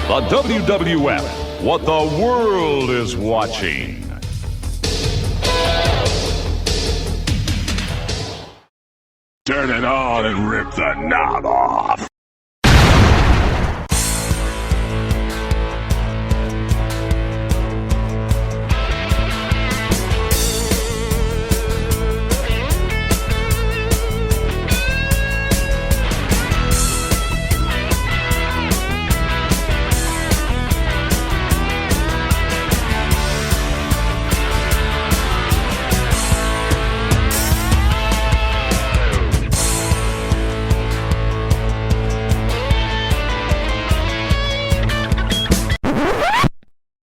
The WWF, what the world is watching. Turn it on and rip the knob off.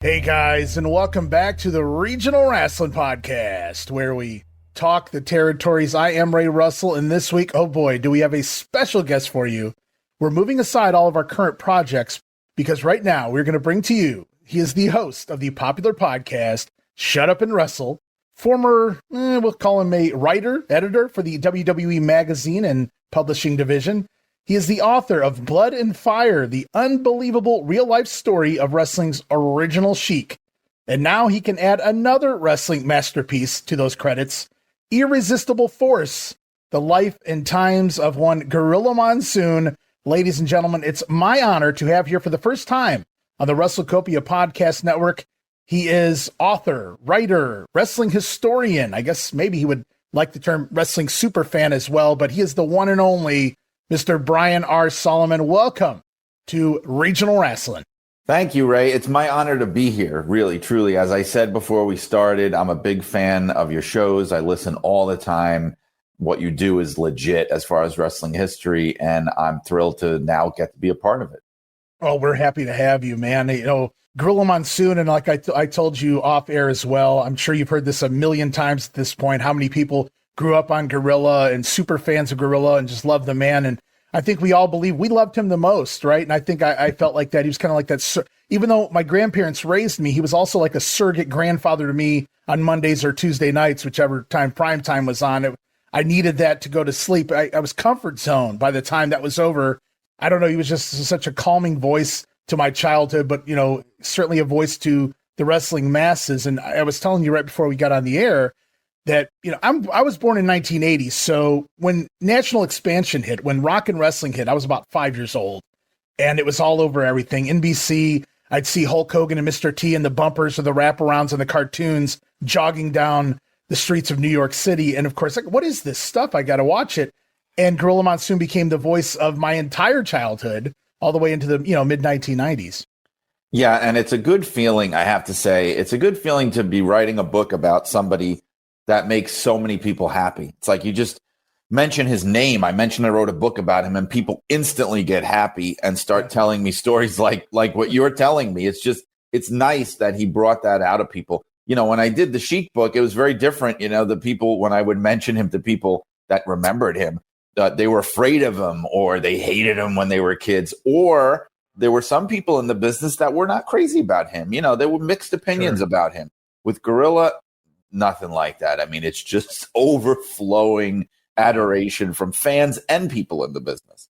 Hey guys, and welcome back to the Regional Rasslin Podcast, where we talk the territories. I am Ray Russell, and this week, oh boy, do we have a special guest for you. We're moving aside all of our current projects because right now we're going to bring to you, he is the host of the popular podcast, Shut Up and Wrestle, former, we'll call him a writer, editor for the WWE magazine and publishing division. He is the author of Blood and Fire, the unbelievable real-life story of wrestling's original Sheik. And now he can add another wrestling masterpiece to those credits, Irresistible Force, the life and times of one Gorilla Monsoon. Ladies and gentlemen, it's my honor to have here for the first time on the WrestleCopia Podcast Network. He is author, writer, wrestling historian. I guess maybe he would like the term wrestling superfan as well, but he is the one and only Mr. Brian R. Solomon. Welcome to Regional Rasslin. Thank you, Ray. It's my honor to be here, really, truly. As I said before we started, I'm a big fan of your shows. I listen all the time. What you do is legit as far as wrestling history, and I'm thrilled to now get to be a part of it. Oh, we're happy to have you, man. You know, Gorilla Monsoon, and like I told you off air as well, I'm sure you've heard this a million times at this point, how many people grew up on Gorilla and super fans of Gorilla and just love the man. And I think we all believe we loved him the most, right? And I think I felt like that. He was kind of like that. Even though my grandparents raised me, he was also like a surrogate grandfather to me on Mondays or Tuesday nights, whichever time prime time was on. I needed that to go to sleep. I was comfort zone by the time that was over. I don't know. He was just such a calming voice to my childhood, but, you know, certainly a voice to the wrestling masses. And I was telling you right before we got on the air that, you know, I was born in 1980. So when National Expansion hit, when Rock and Wrestling hit, I was about 5 years old, and it was all over everything. NBC, I'd see Hulk Hogan and Mr. T in the bumpers or the wraparounds and the cartoons jogging down the streets of New York City. And of course, like, what is this stuff? I got to watch it. And Gorilla Monsoon became the voice of my entire childhood all the way into the, you know, mid 1990s. Yeah. And it's a good feeling. I have to say, it's a good feeling to be writing a book about somebody that makes so many people happy. It's like you just mention his name. I wrote a book about him, and people instantly get happy and start telling me stories like what you're telling me. It's nice that he brought that out of people. You know, when I did the Sheik book, it was very different. You know, the people, when I would mention him to people that remembered him, they were afraid of him, or they hated him when they were kids, or there were some people in the business that were not crazy about him. You know, there were mixed opinions about him. With Gorilla, nothing like that. I mean, it's just overflowing adoration from fans and people in the business.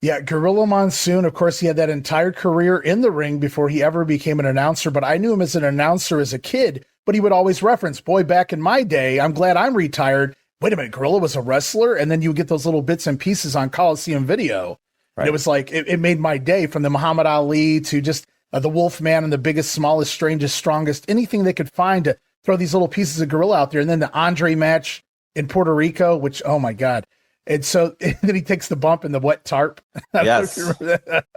Yeah, Gorilla Monsoon, of course, he had that entire career in the ring before he ever became an announcer, but I knew him as an announcer as a kid, but he would always reference, boy, back in my day, I'm glad I'm retired. Wait a minute, Gorilla was a wrestler? And then you would get those little bits and pieces on Coliseum Video. Right. And it was like, it made my day, from the Muhammad Ali to just the Wolfman and the biggest, smallest, strangest, strongest, anything they could find to throw these little pieces of Gorilla out there. And then the Andre match in Puerto Rico, which, oh my God. And so and then he takes the bump in the wet tarp. Yes.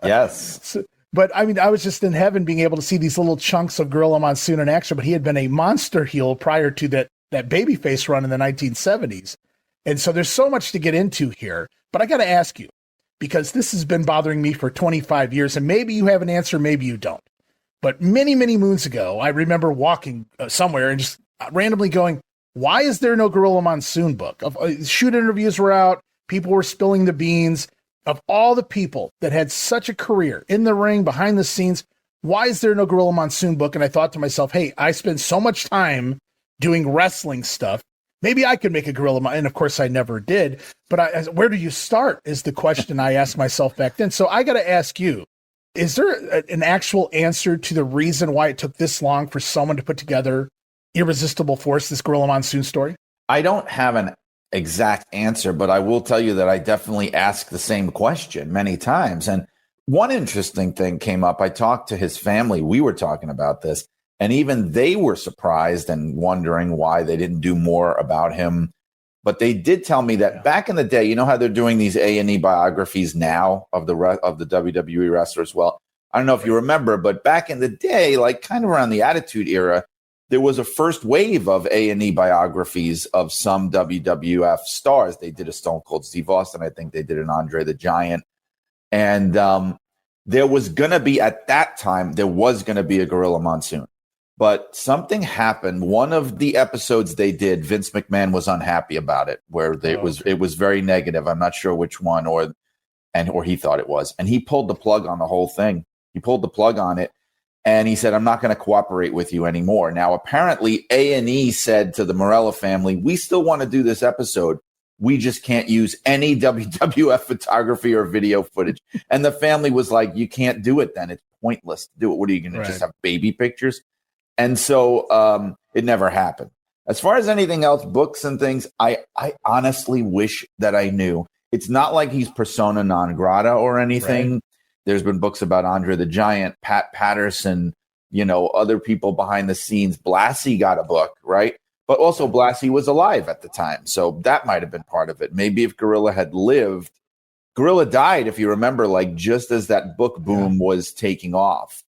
Yes. So, but I mean, I was just in heaven being able to see these little chunks of Gorilla Monsoon in action, but he had been a monster heel prior to that babyface run in the 1970s. And so there's so much to get into here, but I got to ask you, because this has been bothering me for 25 years, and maybe you have an answer, maybe you don't. But many, many moons ago, I remember walking somewhere and just randomly going, why is there no Gorilla Monsoon book? Shoot interviews were out. People were spilling the beans. Of all the people that had such a career in the ring, behind the scenes, why is there no Gorilla Monsoon book? And I thought to myself, hey, I spend so much time doing wrestling stuff. Maybe I could make a Gorilla Monsoon. And of course, I never did. But where do you start is the question I asked myself back then. So I got to ask you, Is there an actual answer to the reason why it took this long for someone to put together Irresistible Force, this Gorilla Monsoon story? I don't have an exact answer, but I will tell you that I definitely asked the same question many times. And one interesting thing came up. I talked to his family. We were talking about this, and even they were surprised and wondering why they didn't do more about him. But they did tell me that back in the day, you know how they're doing these A&E biographies now of the WWE wrestlers? Well, I don't know if you remember, but back in the day, like kind of around the Attitude Era, there was a first wave of A&E biographies of some WWF stars. They did a Stone Cold Steve Austin. I think they did an Andre the Giant. And there was going to be, at that time, there was going to be a Gorilla Monsoon. But something happened. One of the episodes they did, Vince McMahon was unhappy about it, where it was very negative. I'm not sure which one, or he thought it was. And he pulled the plug on the whole thing. He pulled the plug on it. And he said, I'm not going to cooperate with you anymore. Now, apparently, A&E said to the Morella family, we still want to do this episode. We just can't use any WWF photography or video footage. And the family was like, you can't do it then. It's pointless to do it. What are you going to just have baby pictures? And so it never happened. As far as anything else, books and things, I honestly wish that I knew. It's not like he's persona non grata or anything. Right. There's been books about Andre the Giant, Pat Patterson, other people behind the scenes. Blassie got a book, right? But also Blassie was alive at the time. So that might have been part of it. Maybe if Gorilla had lived, Gorilla died, if you remember, like just as that book boom was taking off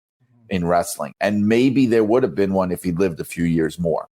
in wrestling. And maybe there would have been one if he lived a few years more.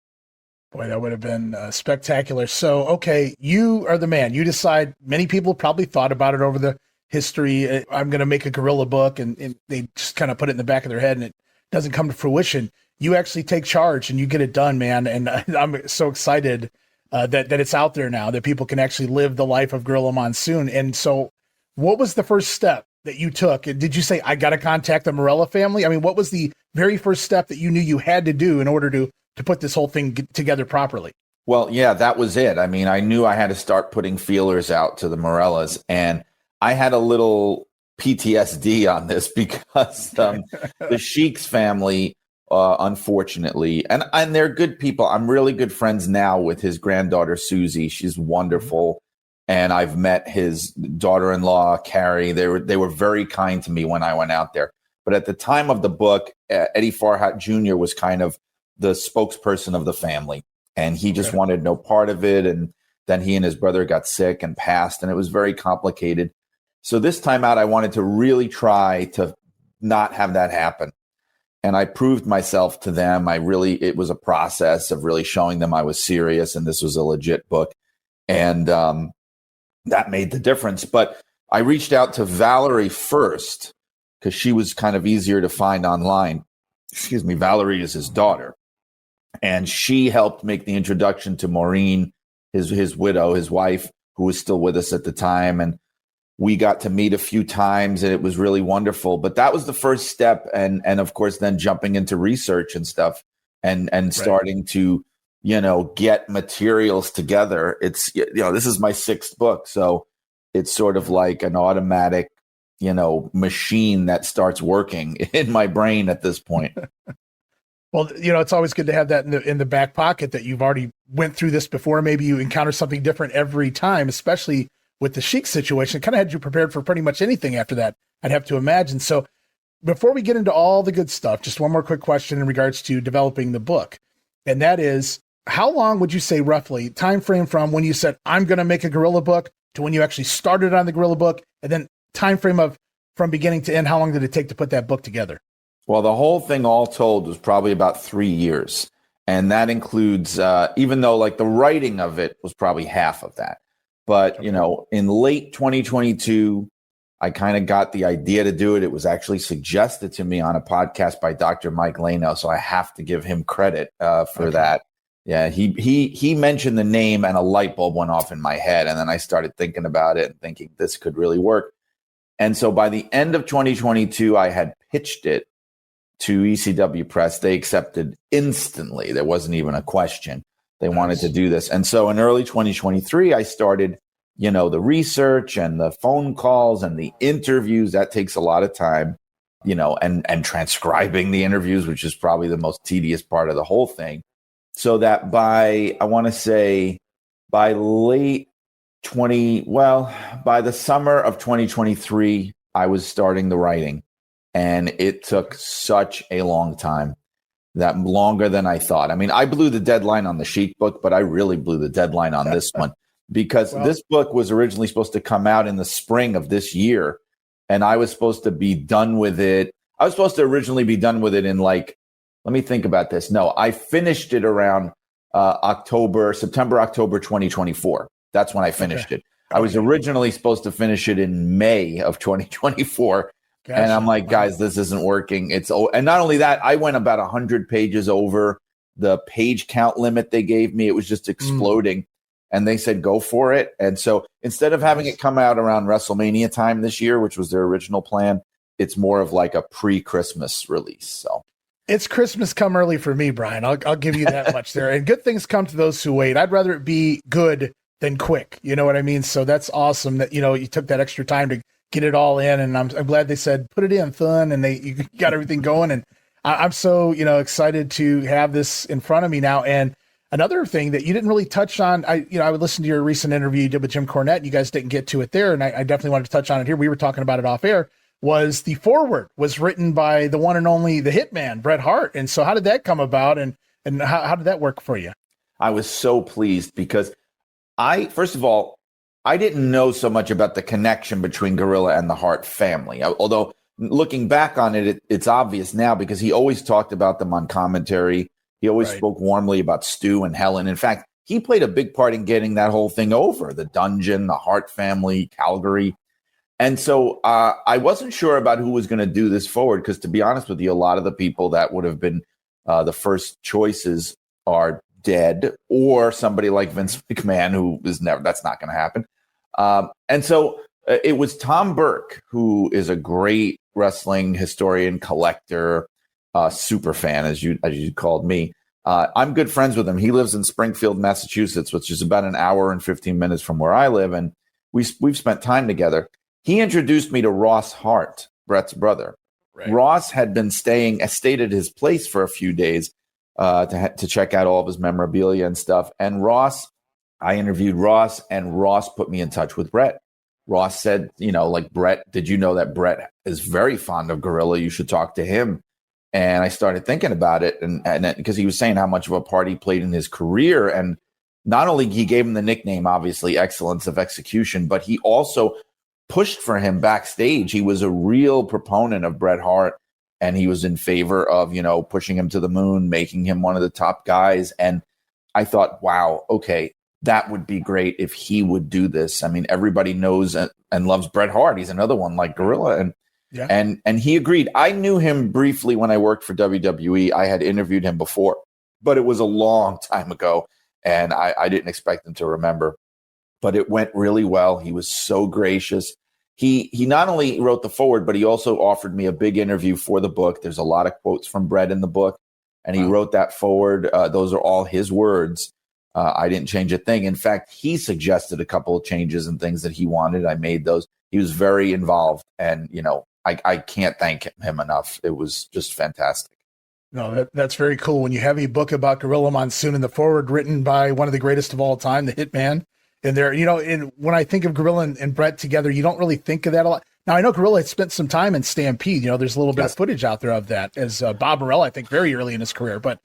Boy, that would have been spectacular. So, okay, you are the man. You decide. Many people probably thought about it over the history. I'm going to make a Gorilla book, and they just kind of put it in the back of their head, and it doesn't come to fruition. You actually take charge, and you get it done, man. And I'm so excited that it's out there now, that people can actually live the life of Gorilla Monsoon. And so what was the first step that you took? Did you say, I got to contact the Morella family? I mean, what was the very first step that you knew you had to do in order to put this whole thing together properly? Well, yeah, that was it. I mean, I knew I had to start putting feelers out to the Morellas, and I had a little PTSD on this because the Sheik's family, unfortunately, and they're good people. I'm really good friends now with his granddaughter, Susie. She's wonderful. And I've met his daughter-in-law, Carrie. They were very kind to me when I went out there. But at the time of the book, Eddie Farhat Jr. was kind of the spokesperson of the family. And he just wanted no part of it. And then he and his brother got sick and passed. And it was very complicated. So this time out, I wanted to really try to not have that happen. And I proved myself to them. It was a process of really showing them I was serious and this was a legit book. And that made the difference. But I reached out to Valerie first because she was kind of easier to find online. Excuse me. Valerie is his daughter. And she helped make the introduction to Maureen, his widow, his wife, who was still with us at the time. And we got to meet a few times, and it was really wonderful. But that was the first step. And of course, then jumping into research and stuff and starting to, get materials together. It's, this is my 6th book. So it's sort of like an automatic, machine that starts working in my brain at this point. Well, it's always good to have that in the back pocket, that you've already went through this before. Maybe you encounter something different every time, especially with the Sheik situation. It kind of had you prepared for pretty much anything after that, I'd have to imagine. So before we get into all the good stuff, just one more quick question in regards to developing the book. And that is, how long would you say roughly time frame from when you said, I'm going to make a Gorilla book, to when you actually started on the Gorilla book? And then time frame of from beginning to end, how long did it take to put that book together? Well, the whole thing all told was probably about 3 years. And that includes, even though like the writing of it was probably half of that. But, in late 2022, I kind of got the idea to do it. It was actually suggested to me on a podcast by Dr. Mike Lano. So I have to give him credit for that. Yeah, he mentioned the name and a light bulb went off in my head. And then I started thinking about it and thinking this could really work. And so by the end of 2022, I had pitched it to ECW Press. They accepted instantly. There wasn't even a question. They wanted to do this. And so in early 2023, I started, the research and the phone calls and the interviews. That takes a lot of time. and transcribing the interviews, which is probably the most tedious part of the whole thing. So that by the summer of 2023, I was starting the writing, and it took such a long time, that longer than I thought. I mean, I blew the deadline on the Sheik book, but I really blew the deadline on this one, because this book was originally supposed to come out in the spring of this year, and I was supposed to be done with it. I was supposed to originally be done with it in let me think about this. No, I finished it around September, October 2024. That's when I finished it. I was originally supposed to finish it in May of 2024. Gotcha. And I'm like, guys, this isn't working. And not only that, I went about 100 pages over the page count limit they gave me. It was just exploding. And they said, go for it. And so instead of having it come out around WrestleMania time this year, which was their original plan, it's more of like a pre-Christmas release. So it's Christmas come early for me, Brian. I'll give you that much there. And good things come to those who wait. I'd rather it be good than quick. You know what I mean? So that's awesome that, you took that extra time to get it all in. And I'm glad they said, put it in, fun. And you got everything going. And I'm so, excited to have this in front of me now. And another thing that you didn't really touch on, I would listen to your recent interview you did with Jim Cornette, and you guys didn't get to it there. And I definitely wanted to touch on it here. We were talking about it off air. Was the foreword was written by the one and only the Hitman, Bret Hart. And so how did that come about? And how did that work for you? I was so pleased because first of all, I didn't know so much about the connection between Gorilla and the Hart family. Although looking back on it, it's obvious now because he always talked about them on commentary. He always spoke warmly about Stu and Helen. In fact, he played a big part in getting that whole thing over, the dungeon, the Hart family, Calgary. And so I wasn't sure about who was going to do this forward because, to be honest with you, a lot of the people that would have been the first choices are dead, or somebody like Vince McMahon, who is never, that's not going to happen. And so it was Tom Burke, who is a great wrestling historian, collector, super fan, as you called me. I'm good friends with him. He lives in Springfield, Massachusetts, which is about an hour and 15 minutes from where I live. And we've spent time together. He introduced me to Ross Hart, Bret's brother. Right. Ross had been stayed at his place for a few days to check out all of his memorabilia and stuff. And I interviewed Ross, and Ross put me in touch with Bret. Ross said, Bret, did you know that Bret is very fond of Gorilla? You should talk to him. And I started thinking about it, and because he was saying how much of a part he played in his career. And not only he gave him the nickname, obviously, Excellence of Execution, but he also pushed for him backstage. He was a real proponent of Bret Hart, and he was in favor of, pushing him to the moon, making him one of the top guys. And I thought, wow, okay, that would be great if he would do this. I mean, everybody knows and loves Bret Hart. He's another one like Gorilla. And he agreed. I knew him briefly when I worked for WWE. I had interviewed him before, but it was a long time ago, and I didn't expect him to remember. But it went really well. He was so gracious. He not only wrote the foreword, but he also offered me a big interview for the book. There's a lot of quotes from Bret in the book, and he wrote that foreword. Those are all his words. I didn't change a thing. In fact, he suggested a couple of changes and things that he wanted. I made those. He was very involved, and I can't thank him enough. It was just fantastic. No, that's very cool. When you have a book about Gorilla Monsoon and the foreword written by one of the greatest of all time, the Hitman, and there, and when I think of Gorilla and Bret together, you don't really think of that a lot. Now, I know Gorilla had spent some time in Stampede. There's a little bit of footage out there of that as Bob Morell, I think, very early in his career. But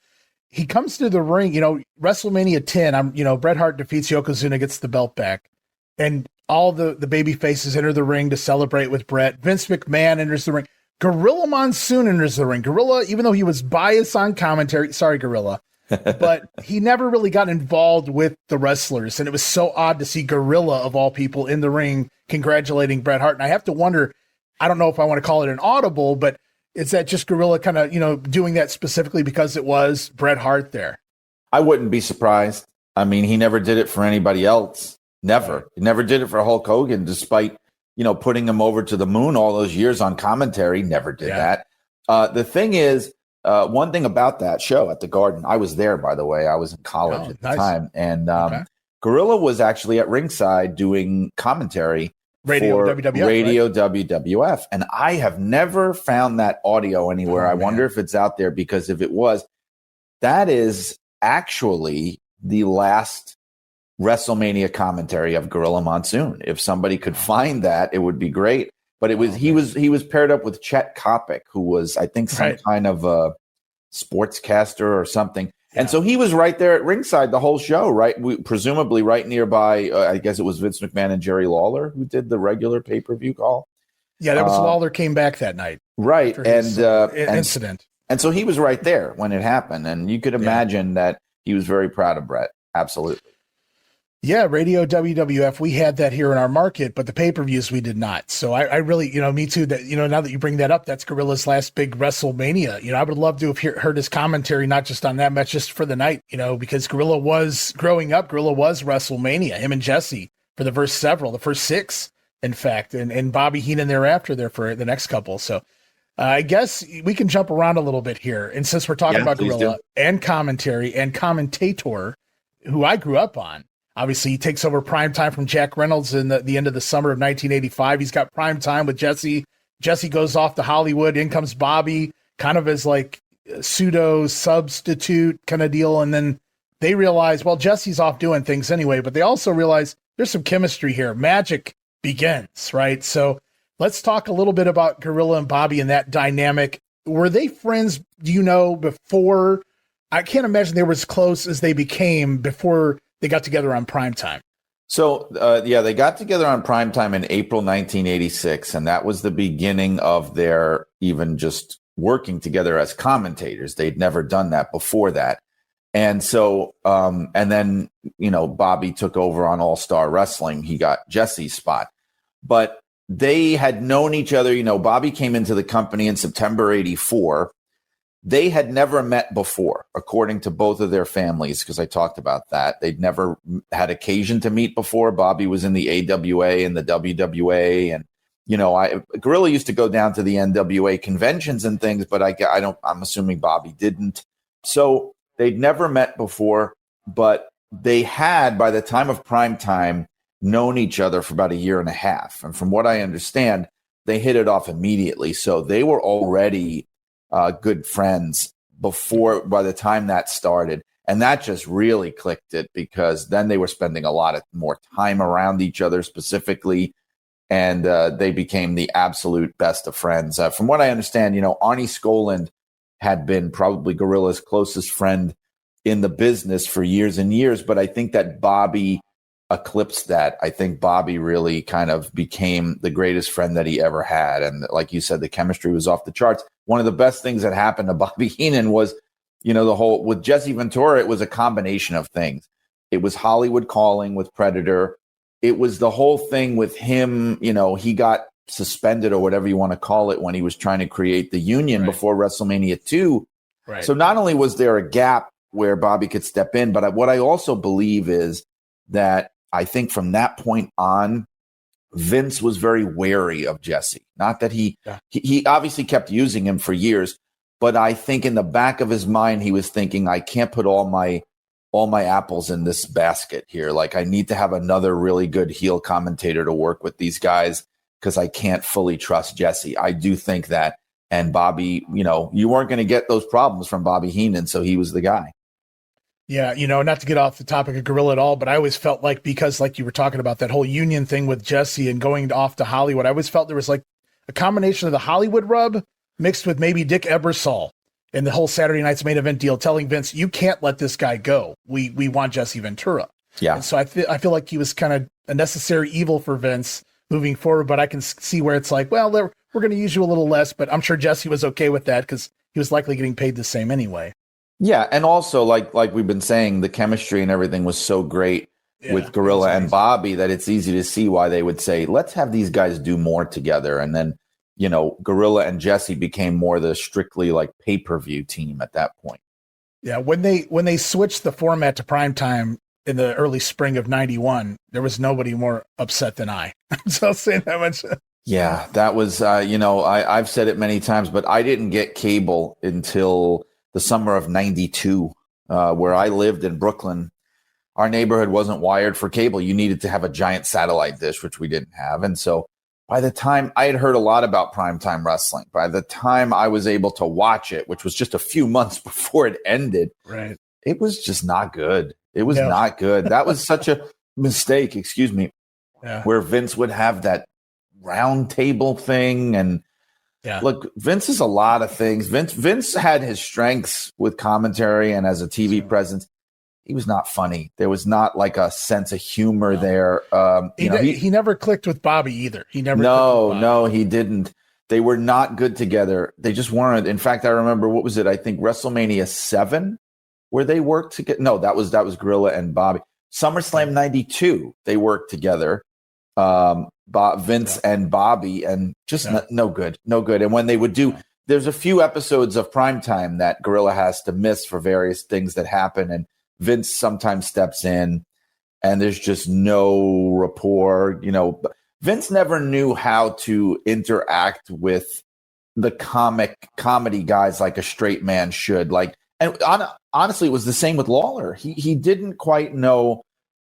he comes to the ring, WrestleMania 10, Bret Hart defeats Yokozuna, gets the belt back. And all the baby faces enter the ring to celebrate with Bret. Vince McMahon enters the ring. Gorilla Monsoon enters the ring. Gorilla, even though he was biased on commentary, sorry, Gorilla, but he never really got involved with the wrestlers. And it was so odd to see Gorilla, of all people, in the ring congratulating Bret Hart. And I have to wonder, I don't know if I want to call it an audible, but is that just Gorilla kind of, doing that specifically because it was Bret Hart there? I wouldn't be surprised. I mean, he never did it for anybody else. Never. He never did it for Hulk Hogan, despite, putting him over to the moon all those years on commentary. Never did that. The thing is, one thing about that show at the Garden, I was there, by the way. I was in college at the time. And Gorilla was actually at ringside doing commentary. Radio for WWF, Radio WWF. And I have never found that audio anywhere. I wonder if it's out there, because if it was, that is actually the last WrestleMania commentary of Gorilla Monsoon. If somebody could find that, it would be great. But it was he was paired up with Chet Kopic, who was, I think, some kind of a sportscaster or something. Yeah. And so he was right there at ringside the whole show, right? Presumably right nearby. I guess it was Vince McMahon and Jerry Lawler who did the regular pay-per-view call. Yeah, that was Lawler came back that night. Right. And incident. And so he was right there when it happened. And you could imagine that he was very proud of Bret. Absolutely. Yeah, Radio WWF, we had that here in our market, but the pay-per-views we did not. So I really, me too, that, now that you bring that up, that's Gorilla's last big WrestleMania. I would love to have heard his commentary, not just on that match, just for the night, because Gorilla was, growing up, Gorilla was WrestleMania, him and Jesse for the first 6, in fact, and Bobby Heenan thereafter there for the next couple. So I guess we can jump around a little bit here. And since we're talking about Gorilla and commentary and commentator, who I grew up on, obviously, he takes over primetime from Jack Reynolds in the end of the summer of 1985. He's got primetime with Jesse. Jesse goes off to Hollywood. In comes Bobby, kind of as like a pseudo substitute kind of deal. And then they realize, well, Jesse's off doing things anyway, but they also realize there's some chemistry here. Magic begins, right? So let's talk a little bit about Gorilla and Bobby and that dynamic. Were they friends, before? I can't imagine they were as close as they became before they got together on primetime. So, they got together on primetime in April 1986, and that was the beginning of their even just working together as commentators. They'd never done that before that. And so, and then, Bobby took over on All Star Wrestling. He got Jesse's spot. But they had known each other. Bobby came into the company in September 84. They had never met before, according to both of their families, because I talked about that. They'd never had occasion to meet before. Bobby was in the AWA and the WWA. And, Gorilla used to go down to the NWA conventions and things, but I'm assuming Bobby didn't. So they'd never met before, but they had, by the time of prime time, known each other for about a year and a half. And from what I understand, they hit it off immediately. So they were already good friends by the time that started. And that just really clicked it, because then they were spending a lot more time around each other specifically. And they became the absolute best of friends. From what I understand, Arnie Skoland had been probably Gorilla's closest friend in the business for years and years. But I think that Bobby eclipsed that. I think Bobby really kind of became the greatest friend that he ever had. And like you said, the chemistry was off the charts. One of the best things that happened to Bobby Heenan was, the whole, with Jesse Ventura, it was a combination of things. It was Hollywood Calling with Predator. It was the whole thing with him, he got suspended or whatever you want to call it when he was trying to create the union before WrestleMania 2. Right. So not only was there a gap where Bobby could step in, but what I also believe is that I think from that point on, Vince was very wary of Jesse. Not that he obviously kept using him for years, but I think in the back of his mind, he was thinking, I can't put all my apples in this basket here. Like, I need to have another really good heel commentator to work with these guys, because I can't fully trust Jesse. I do think that. And Bobby, you weren't going to get those problems from Bobby Heenan, so he was the guy. Yeah, not to get off the topic of Gorilla at all, but I always felt like, because like you were talking about that whole union thing with Jesse and going off to Hollywood, I always felt there was like a combination of the Hollywood rub mixed with maybe Dick Ebersol and the whole Saturday Night's Main Event deal, telling Vince, you can't let this guy go. We want Jesse Ventura. Yeah. And so I feel like he was kind of a necessary evil for Vince moving forward, but I can see where it's like, well, we're going to use you a little less, but I'm sure Jesse was okay with that, because he was likely getting paid the same anyway. Yeah, and also like we've been saying, the chemistry and everything was so great with Gorilla and Bobby that it's easy to see why they would say, let's have these guys do more together. And then, Gorilla and Jesse became more the strictly like pay-per-view team at that point. Yeah, when they switched the format to primetime in the early spring of 91, there was nobody more upset than I. So I'll say that much. Yeah, that was, I've said it many times, but I didn't get cable until the summer of 92, where I lived in Brooklyn. our neighborhood wasn't wired for cable. You needed to have a giant satellite dish, which we didn't have. And so by the time I had heard a lot about primetime wrestling, by the time I was able to watch it, which was just a few months before it ended, right, it was just not good. It was not good. That was such a mistake, excuse me, where Vince would have that round table thing. And look, Vince is a lot of things. Vince had his strengths with commentary and as a TV presence. He was not funny. There was not like a sense of humor there. He never clicked with Bobby either. He never. No, he didn't. They were not good together. They just weren't. In fact, I remember, what was it? I think WrestleMania 7, where they worked together. No, that was Gorilla and Bobby. SummerSlam 92, they worked together. Vince and Bobby, and just no good. And when they would do, there's a few episodes of Primetime that Gorilla has to miss for various things that happen, and Vince sometimes steps in, and there's just no rapport. Vince never knew how to interact with the comedy guys like a straight man should. Honestly, it was the same with Lawler. He didn't quite know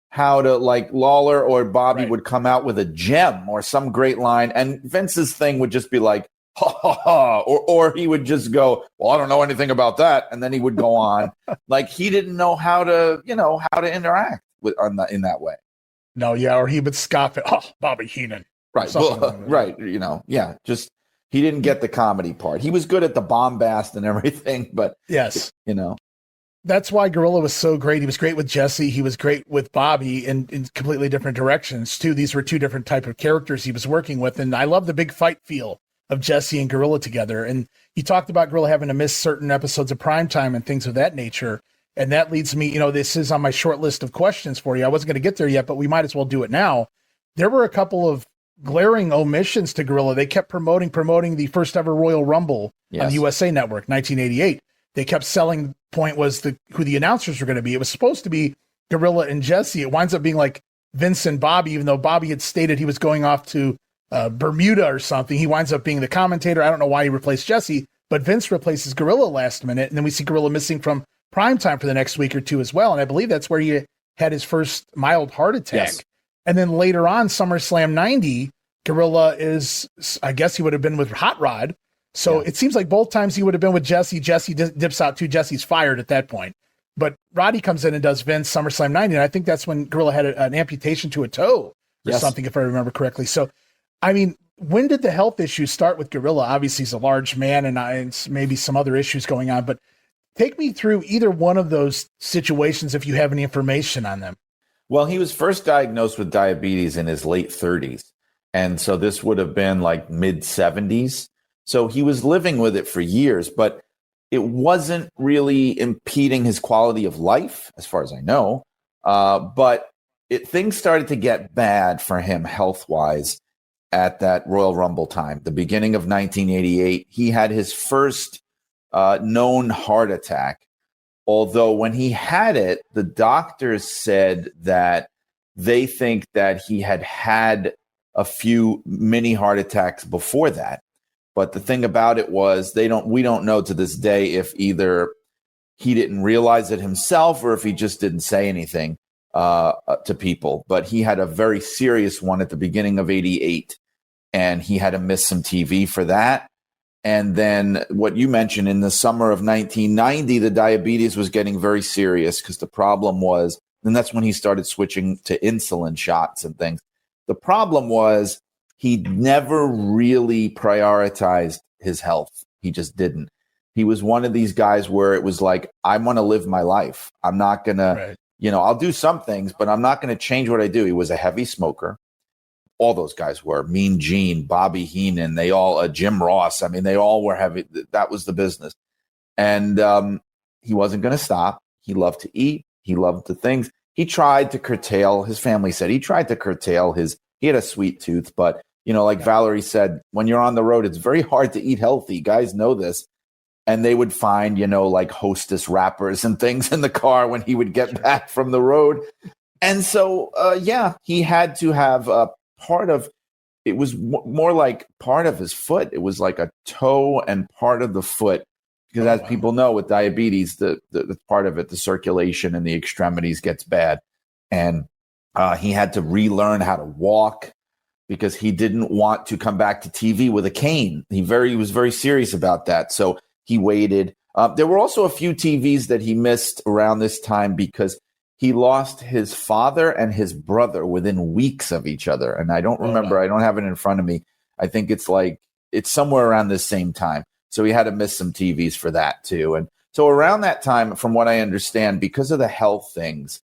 how to, like, Lawler or Bobby would come out with a gem or some great line, and Vince's thing would just be like, ha ha ha, or he would just go, well, I don't know anything about that, and then he would go on. Like, he didn't know how to interact in that way. No, or he would scoff at, Bobby Heenan. Right. Right. Just he didn't get the comedy part. He was good at the bombast and everything, but yes. That's why Gorilla was so great. He was great with Jesse. He was great with Bobby in completely different directions too. These were two different type of characters he was working with. And I love the big fight feel of Jesse and Gorilla together. And he talked about Gorilla having to miss certain episodes of Primetime and things of that nature. And that leads me, this is on my short list of questions for you. I wasn't going to get there yet, but we might as well do it now. There were a couple of glaring omissions to Gorilla. They kept promoting the first ever Royal Rumble on the USA Network, 1988. They kept selling, point was who the announcers were going to be. It was supposed to be Gorilla and Jesse. It winds up being like Vince and Bobby, even though Bobby had stated he was going off to Bermuda or something. He winds up being the commentator. I don't know why he replaced Jesse, but Vince replaces Gorilla last minute. And then we see Gorilla missing from Primetime for the next week or two as well. And I believe that's where he had his first mild heart attack. Yes. And then later on, SummerSlam 90, Gorilla I guess he would have been with Hot Rod. So it seems like both times he would have been with Jesse. Jesse dips out too. Jesse's fired at that point. But Roddy comes in and does Vince SummerSlam 90. And I think that's when Gorilla had an amputation to a toe or something, if I remember correctly. So, I mean, when did the health issues start with Gorilla? Obviously, he's a large man and maybe some other issues going on. But take me through either one of those situations if you have any information on them. Well, he was first diagnosed with diabetes in his late 30s. And so this would have been like mid 70s. So he was living with it for years, but it wasn't really impeding his quality of life, as far as I know. But things started to get bad for him health-wise at that Royal Rumble time. The beginning of 1988, he had his first known heart attack. Although when he had it, the doctors said that they think that he had a few mini heart attacks before that. But the thing about it was we don't know to this day if either he didn't realize it himself or if he just didn't say anything to people. But he had a very serious one at the beginning of 88, and he had to miss some TV for that. And then what you mentioned, in the summer of 1990, the diabetes was getting very serious because the problem was, and that's when he started switching to insulin shots and things. The problem was he never really prioritized his health. He just didn't. He was one of these guys where it was like, I want to live my life. I'm not going to, I'll do some things, but I'm not going to change what I do. He was a heavy smoker. All those guys were. Mean Gene, Bobby Heenan, they all, Jim Ross. I mean, they all were heavy. That was the business. And he wasn't going to stop. He loved to eat. He loved the things. He tried to curtail, his family said, he tried to curtail he had a sweet tooth, but like Valerie said, when you're on the road, it's very hard to eat healthy. Guys know this. And they would find, like Hostess wrappers and things in the car when he would get back from the road. And so, he had to have part of, it was more like part of his foot. It was like a toe and part of the foot. Because as people know, with diabetes, the part of it, the circulation and the extremities gets bad. and he had to relearn how to walk because he didn't want to come back to TV with a cane. He was very serious about that. So he waited. There were also a few TVs that he missed around this time because he lost his father and his brother within weeks of each other. And I don't remember. I don't have it in front of me. I think it's somewhere around this same time. So he had to miss some TVs for that too. And so around that time, from what I understand, because of the health things,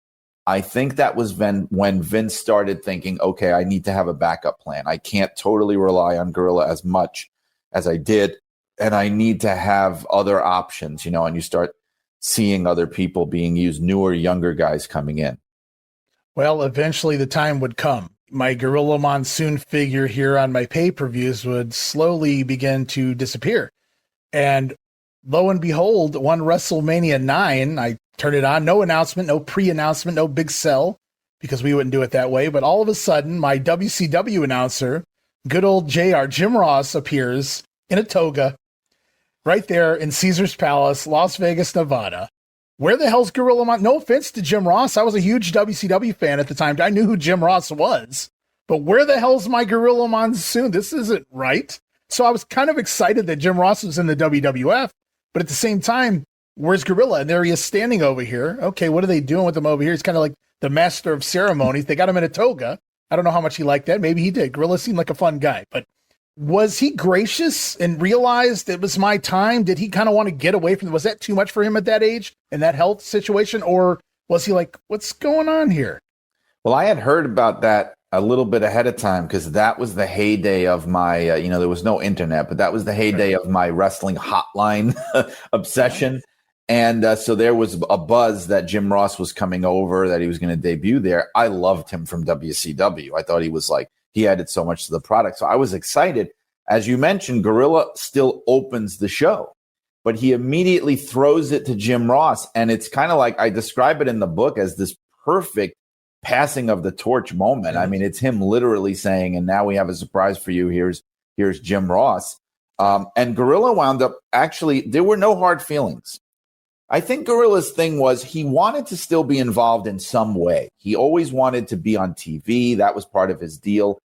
I think that was when Vince started thinking, okay, I need to have a backup plan. I can't totally rely on Gorilla as much as I did. And I need to have other options, and you start seeing other people being used, newer, younger guys coming in. Well, eventually the time would come. My Gorilla Monsoon figure here on my pay-per-views would slowly begin to disappear. And lo and behold, one WrestleMania 9, I turned it on, no announcement, no pre-announcement, no big sell, because we wouldn't do it that way. But all of a sudden, my WCW announcer, good old JR, Jim Ross, appears in a toga right there in Caesar's Palace, Las Vegas, Nevada. Where the hell's Gorilla Monsoon? No offense to Jim Ross. I was a huge WCW fan at the time. I knew who Jim Ross was. But where the hell's my Gorilla Monsoon? This isn't right. So I was kind of excited that Jim Ross was in the WWF. But at the same time, where's Gorilla? And there he is standing over here. Okay, what are they doing with him over here? He's kind of like the master of ceremonies. They got him in a toga. I don't know how much he liked that. Maybe he did. Gorilla seemed like a fun guy. But was he gracious and realized it was my time? Did he kind of want to get away from it? Was that too much for him at that age and that health situation? Or was he like, what's going on here? Well, I had heard about that a little bit ahead of time because that was the heyday of my, there was no internet, but that was the heyday of my wrestling hotline obsession. And so there was a buzz that Jim Ross was coming over, that he was going to debut there. I loved him from WCW. I thought he added so much to the product. So I was excited. As you mentioned, Gorilla still opens the show, but he immediately throws it to Jim Ross. And it's kind of like, I describe it in the book as this perfect passing of the torch moment. I mean, it's him literally saying, and now we have a surprise for you. Here's Jim Ross. And Gorilla wound up, actually, there were no hard feelings. I think Gorilla's thing was he wanted to still be involved in some way. He always wanted to be on TV. That was part of his deal.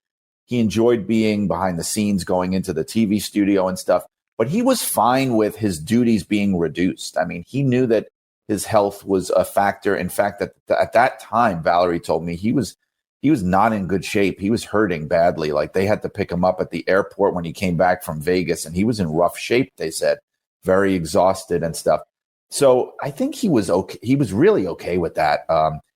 He enjoyed being behind the scenes, going into the TV studio and stuff, but he was fine with his duties being reduced. I mean, he knew that his health was a factor. In fact, at that time, Valerie told me he was not in good shape. He was hurting badly. Like they had to pick him up at the airport when he came back from Vegas, and he was in rough shape, they said, very exhausted and stuff. So I think he was okay. He was really okay with that.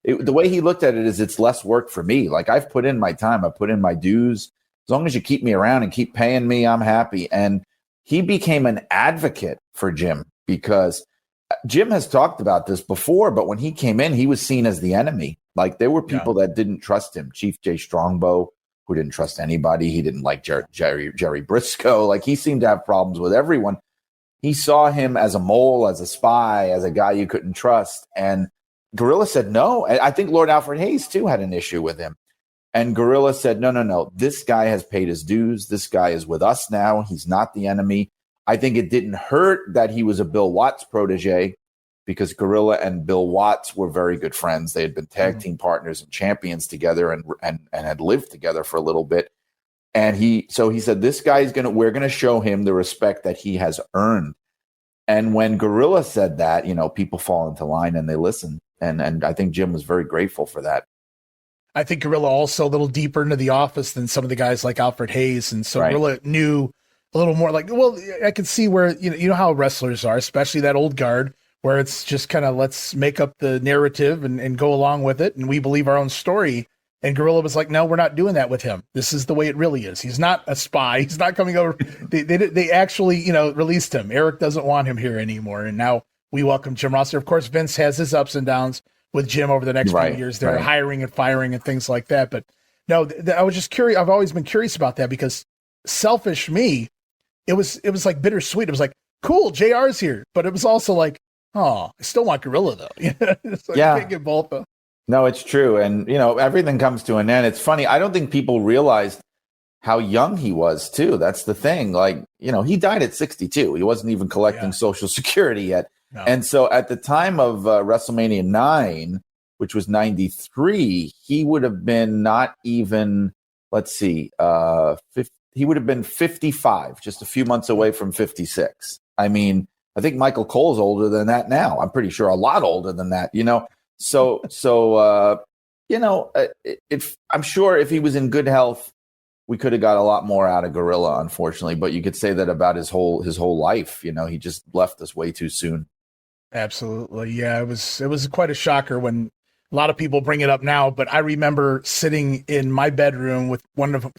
The way he looked at it is, it's less work for me. Like I've put in my time. I've put in my dues. As long as you keep me around and keep paying me, I'm happy. And he became an advocate for Jim, because Jim has talked about this before, but when he came in, he was seen as the enemy. Like there were people that didn't trust him. Chief Jay Strongbow, who didn't trust anybody. He didn't like Jerry Briscoe. Like he seemed to have problems with everyone. He saw him as a mole, as a spy, as a guy you couldn't trust. And Gorilla said no. I think Lord Alfred Hayes, too, had an issue with him. And Gorilla said, no. This guy has paid his dues. This guy is with us now. He's not the enemy. I think it didn't hurt that he was a Bill Watts protege, because Gorilla and Bill Watts were very good friends. They had been tag team partners and champions together and had lived together for a little bit. And he said, this guy we're going to show him the respect that he has earned. And when Gorilla said that, people fall into line and they listen. And I think Jim was very grateful for that. I think Gorilla also a little deeper into the office than some of the guys like Alfred Hayes. And so Gorilla knew a little more. Like, well, I could see where, you know how wrestlers are, especially that old guard, where it's just kind of, let's make up the narrative and go along with it. And we believe our own story. And Gorilla was like, no, we're not doing that with him. This is the way it really is. He's not a spy. He's not coming over. They actually, released him. Eric doesn't want him here anymore. And now we welcome Jim Ross. Of course, Vince has his ups and downs with Jim over the next few years. They're hiring and firing and things like that. But no, I was just curious. I've always been curious about that, because selfish me, it was like bittersweet. It was like, cool, JR's here. But it was also like, oh, I still want Gorilla though. It's like, I can't get both though. No, it's true. And, everything comes to an end. It's funny. I don't think people realized how young he was, too. That's the thing. Like, he died at 62. He wasn't even collecting Social Security yet. No. And so at the time of WrestleMania 9, which was 93, he would have been not even, let's see, he would have been 55, just a few months away from 56. I mean, I think Michael Cole's older than that now. I'm pretty sure a lot older than that, So I'm sure if he was in good health, we could have got a lot more out of Gorilla, unfortunately. But you could say that about his whole life. He just left us way too soon. Absolutely, yeah. It was quite a shocker when a lot of people bring it up now. But I remember sitting in my bedroom with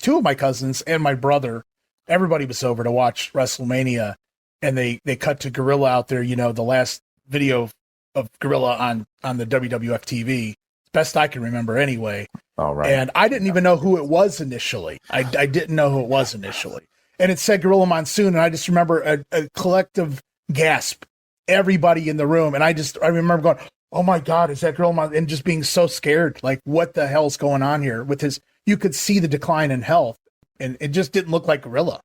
two of my cousins and my brother. Everybody was over to watch WrestleMania, and they cut to Gorilla out there. The last video of Gorilla on the WWF TV. Best I can remember anyway. All right. And I didn't even know who it was initially. I didn't know who it was initially. And it said Gorilla Monsoon, and I just remember a collective gasp, everybody in the room. And I remember going, oh my God, is that Gorilla Monsoon? And just being so scared, like, what the hell's going on here? You could see the decline in health, and it just didn't look like Gorilla.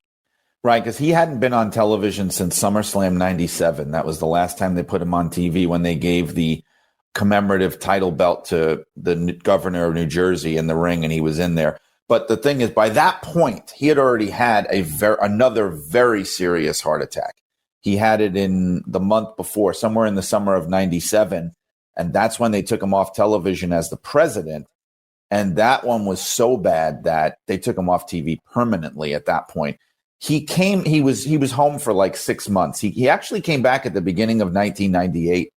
Right, because he hadn't been on television since SummerSlam 97. That was the last time they put him on TV, when they gave the commemorative title belt to the governor of New Jersey in the ring, and he was in there. But the thing is, by that point, he had already had another very serious heart attack. He had it in the month before, somewhere in the summer of 97, and that's when they took him off television as the president. And that one was so bad that they took him off TV permanently at that point. He was home for like 6 months. He actually came back at the beginning of 1998.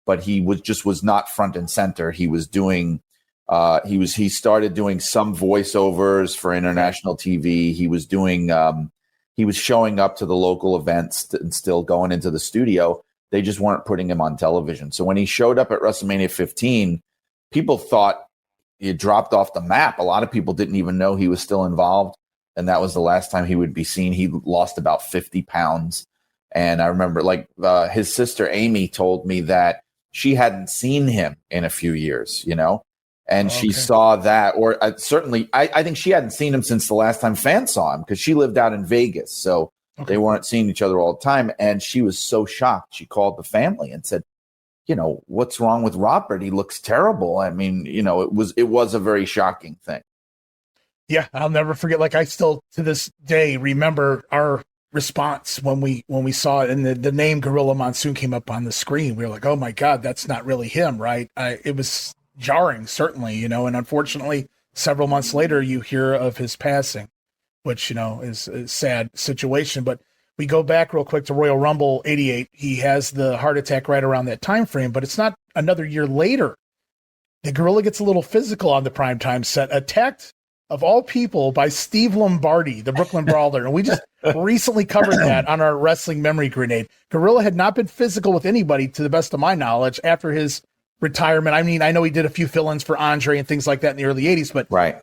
But he was not front and center. He was doing he started doing some voiceovers for international TV. He was doing he was showing up to the local events and still going into the studio. They just weren't putting him on television. So when he showed up at WrestleMania 15, people thought he had dropped off the map. A lot of people didn't even know he was still involved, and that was the last time he would be seen. He lost about 50 pounds. And I remember, his sister Amy told me that she hadn't seen him in a few years, and she saw that, or certainly, I think she hadn't seen him since the last time fans saw him, because she lived out in Vegas. So they weren't seeing each other all the time. And she was so shocked. She called the family and said, what's wrong with Robert? He looks terrible. I mean, it was a very shocking thing. Yeah, I'll never forget. Like, I still to this day remember our response when we saw it, and the name Gorilla Monsoon came up on the screen. We were like, oh my God, that's not really him, right? It was jarring, certainly, and unfortunately several months later you hear of his passing, which is a sad situation. But we go back real quick to Royal Rumble 88. He has the heart attack right around that time frame, but it's not another year later the Gorilla gets a little physical on the primetime set, attacked of all people by Steve Lombardi, the Brooklyn Brawler. And we just recently covered that on our Wrestling Memory Grenade. Gorilla had not been physical with anybody, to the best of my knowledge, after his retirement. I mean, I know he did a few fill-ins for Andre and things like that in the early 80s, but right.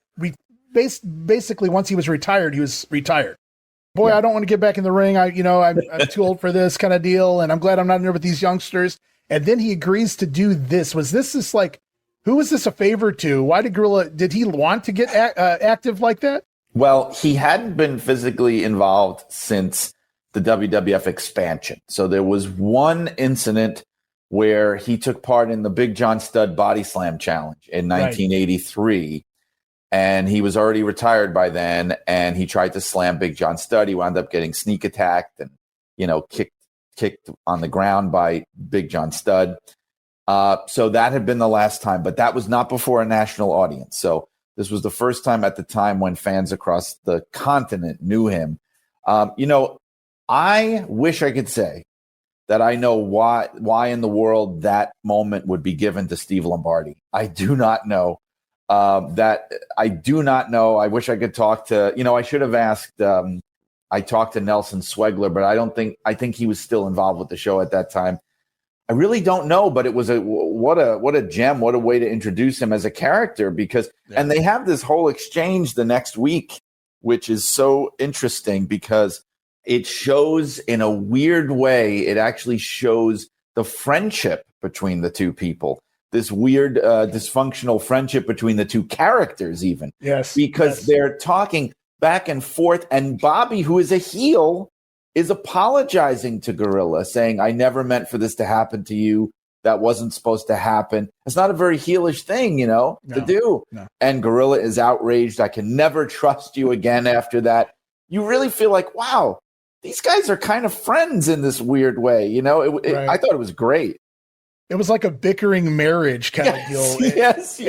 Basically, once he was retired, he was retired. Boy, yeah. I don't want to get back in the ring. I'm too old for this kind of deal, and I'm glad I'm not in there with these youngsters. And then he agrees to do this. Was this like, who was this a favor to? Why did he want to get active like that? Well, he hadn't been physically involved since the WWF expansion. So there was one incident where he took part in the Big John Studd Body Slam Challenge in 1983. Right. And he was already retired by then. And he tried to slam Big John Studd. He wound up getting sneak attacked and, kicked on the ground by Big John Studd. So that had been the last time, but that was not before a national audience. So this was the first time at the time when fans across the continent knew him. I wish I could say that I know why in the world that moment would be given to Steve Lombardi. I do not know. I do not know. I wish I could talk to, I should have asked, I talked to Nelson Swegler, but I think he was still involved with the show at that time. I really don't know, but it was what a gem, what a way to introduce him as a character, because, and they have this whole exchange the next week, which is so interesting because it shows in a weird way, it actually shows the friendship between the two people, this weird dysfunctional friendship between the two characters even. Yes. Because they're talking back and forth, and Bobby, who is a heel, is apologizing to Gorilla, saying, I never meant for this to happen to you. that wasn't supposed to happen. It's not a very heelish thing, to do. No. And Gorilla is outraged. I can never trust you again after that. You really feel like, wow, these guys are kind of friends in this weird way. Right. I thought it was great. It was like a bickering marriage kind of deal. Yes.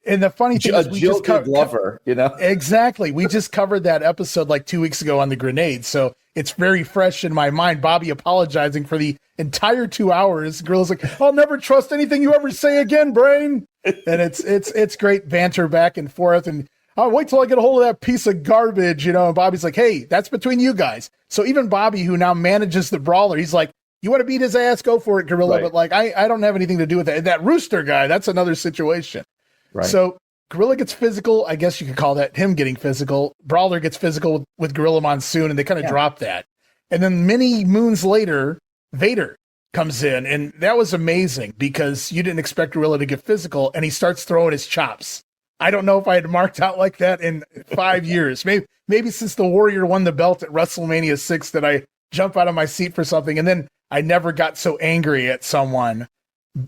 And the funny thing is, we just lover, Exactly. We just covered that episode like 2 weeks ago on the grenade, so it's very fresh in my mind. Bobby apologizing for the entire 2 hours. Gorilla's like, "I'll never trust anything you ever say again, brain." And it's great banter back and forth. And I'll wait till I get a hold of that piece of garbage, And Bobby's like, "Hey, that's between you guys." So even Bobby, who now manages the Brawler, he's like, "You want to beat his ass? Go for it, Gorilla." Right. But like, I don't have anything to do with that. That Rooster guy, that's another situation. Right. So Gorilla gets physical. I guess you could call that him getting physical. Brawler gets physical with Gorilla Monsoon, and they kind of drop that. And then many moons later, Vader comes in, and that was amazing because you didn't expect Gorilla to get physical, and he starts throwing his chops. I don't know if I had marked out like that in 5 years. Maybe since the Warrior won the belt at WrestleMania 6 that I jump out of my seat for something, and then I never got so angry at someone.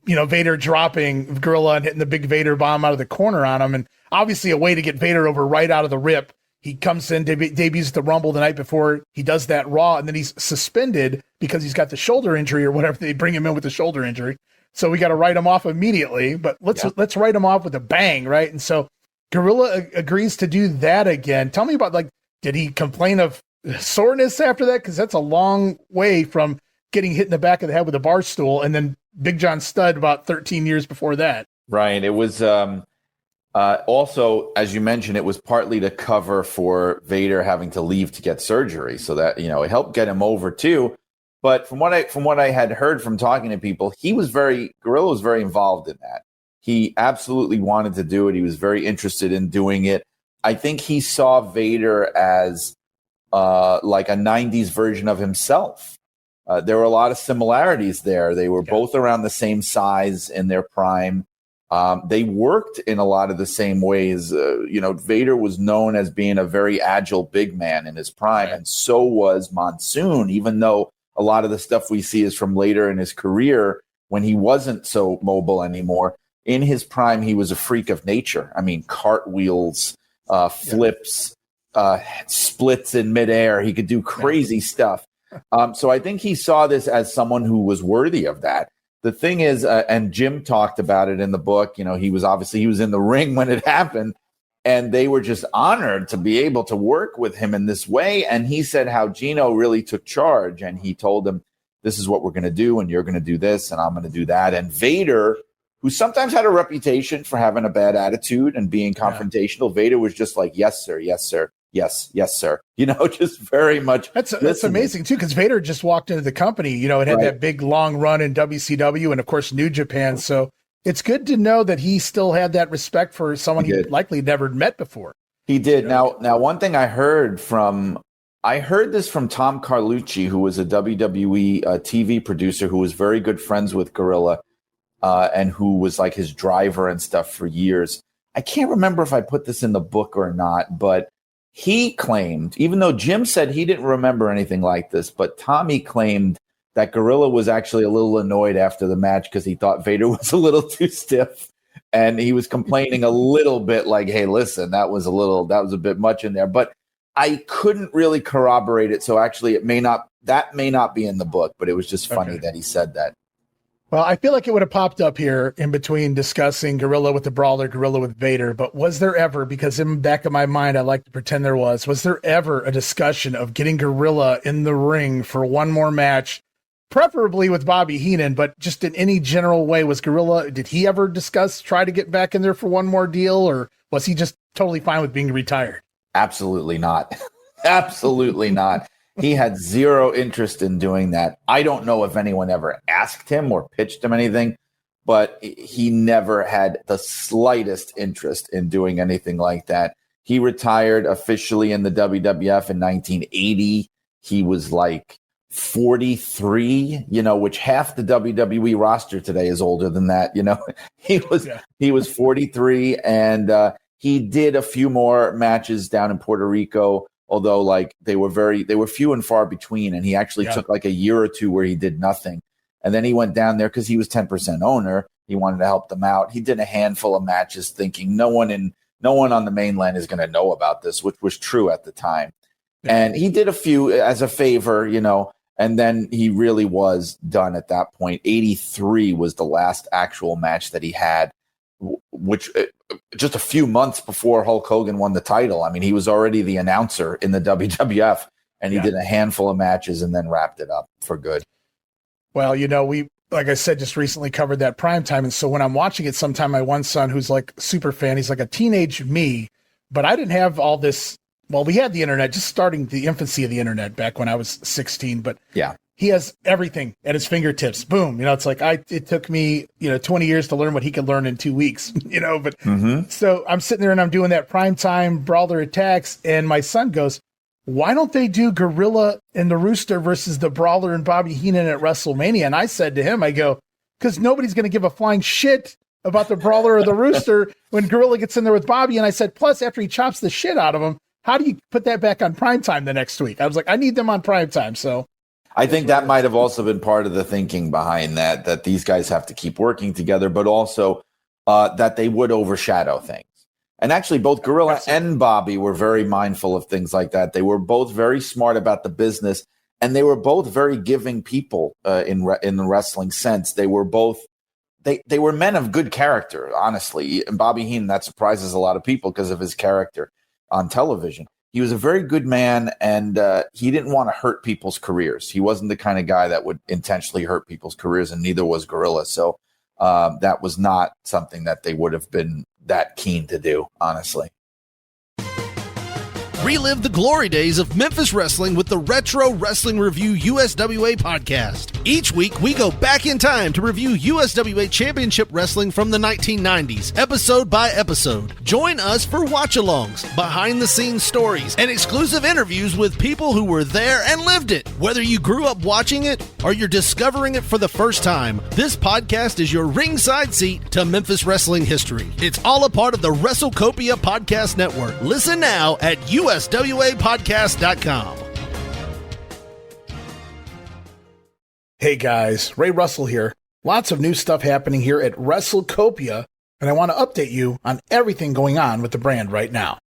Vader dropping Gorilla and hitting the big Vader bomb out of the corner on him. And obviously a way to get Vader over right out of the rip. He comes in, debuts the Rumble the night before. He does that Raw, and then he's suspended because he's got the shoulder injury or whatever. They bring him in with the shoulder injury. So we got to write him off immediately, but let's write him off with a bang, right? And so Gorilla agrees to do that again. Tell me about, did he complain of soreness after that? Because that's a long way from getting hit in the back of the head with a bar stool, and then Big John Studd about 13 years before that. Right. It was also, as you mentioned, it was partly to cover for Vader having to leave to get surgery, so that it helped get him over too. But from what I had heard from talking to people, Gorilla was very involved in that. He absolutely wanted to do it. He was very interested in doing it. I think he saw Vader as like a 90s version of himself. There were a lot of similarities there. They were both around the same size in their prime. They worked in a lot of the same ways. Vader was known as being a very agile big man in his prime, and so was Monsoon, even though a lot of the stuff we see is from later in his career when he wasn't so mobile anymore. In his prime, he was a freak of nature. I mean, cartwheels, flips, splits in midair. He could do crazy stuff. So I think he saw this as someone who was worthy of that. The thing is, and Jim talked about it in the book, he was in the ring when it happened, and they were just honored to be able to work with him in this way. And he said how Gino really took charge, and he told him, this is what we're going to do, and you're going to do this, and I'm going to do that. And Vader, who sometimes had a reputation for having a bad attitude and being confrontational, Vader was just like, yes, sir, yes, sir. Yes, sir. Just very much. That's amazing too, because Vader just walked into the company. It had that big long run in WCW and of course New Japan. So it's good to know that he still had that respect for someone he likely never met before. He did. Now, one thing I heard this from Tom Carlucci, who was a WWE TV producer who was very good friends with Gorilla, and who was like his driver and stuff for years. I can't remember if I put this in the book or not, but he claimed, even though Jim said he didn't remember anything like this, but Tommy claimed that Gorilla was actually a little annoyed after the match because he thought Vader was a little too stiff. And he was complaining a little bit like, hey, listen, that was a bit much in there. But I couldn't really corroborate it. So actually that may not be in the book, but it was just funny that he said that. Well, I feel like it would have popped up here in between discussing Gorilla with the Brawler, Gorilla with Vader, but was there ever, because in the back of my mind, I like to pretend there was there ever a discussion of getting Gorilla in the ring for one more match, preferably with Bobby Heenan, but just in any general way? Did he ever try to get back in there for one more deal, or was he just totally fine with being retired? Absolutely not. Absolutely not. He had zero interest in doing that. I don't know if anyone ever asked him or pitched him anything, but he never had the slightest interest in doing anything like that. He retired officially in the WWF in 1980. He was like 43, which half the WWE roster today is older than that. He was 43, and he did a few more matches down in Puerto Rico, although they were few and far between, and he actually took like a year or two where he did nothing. And then he went down there because he was 10% owner. He wanted to help them out. He did a handful of matches thinking no one on the mainland is going to know about this, which was true at the time. And he did a few as a favor, and then he really was done at that point. 83 was the last actual match that he had, which just a few months before Hulk Hogan won the title. I mean, he was already the announcer in the WWF, and he did a handful of matches and then wrapped it up for good. Well, we, like I said, just recently covered that primetime. And so when I'm watching it sometime, my one son, who's like super fan, he's like a teenage me, but I didn't have all this. Well, we had the internet, just starting the infancy of the internet back when I was 16, but yeah, he has everything at his fingertips. Boom. It's like it took me, 20 years to learn what he could learn in 2 weeks, but so I'm sitting there and I'm doing that primetime Brawler Attacks. And my son goes, why don't they do Gorilla and the Rooster versus the Brawler and Bobby Heenan at WrestleMania? And I said to him, I go, because nobody's going to give a flying shit about the Brawler or the Rooster when Gorilla gets in there with Bobby. And I said, plus after he chops the shit out of him, how do you put that back on primetime the next week? I was like, I need them on primetime. So I think that might have also been part of the thinking behind that these guys have to keep working together, but also that they would overshadow things. And actually, both Gorilla and Bobby were very mindful of things like that. They were both very smart about the business, and they were both very giving people in the wrestling sense. They were both they were men of good character, honestly. And Bobby Heenan, that surprises a lot of people because of his character on television. He was a very good man, and he didn't want to hurt people's careers. He wasn't the kind of guy that would intentionally hurt people's careers, and neither was Gorilla. So that was not something that they would have been that keen to do, honestly. Relive the glory days of Memphis wrestling with the Retro Wrestling Review USWA podcast. Each week, we go back in time to review USWA Championship Wrestling from the 1990s, episode by episode. Join us for watch-alongs, behind-the-scenes stories, and exclusive interviews with people who were there and lived it. Whether you grew up watching it or you're discovering it for the first time, this podcast is your ringside seat to Memphis wrestling history. It's all a part of the WrestleCopia Podcast Network. Listen now at USWApodcast.com. Hey guys, Ray Russell here. Lots of new stuff happening here at WrestleCopia, and I want to update you on everything going on with the brand right now.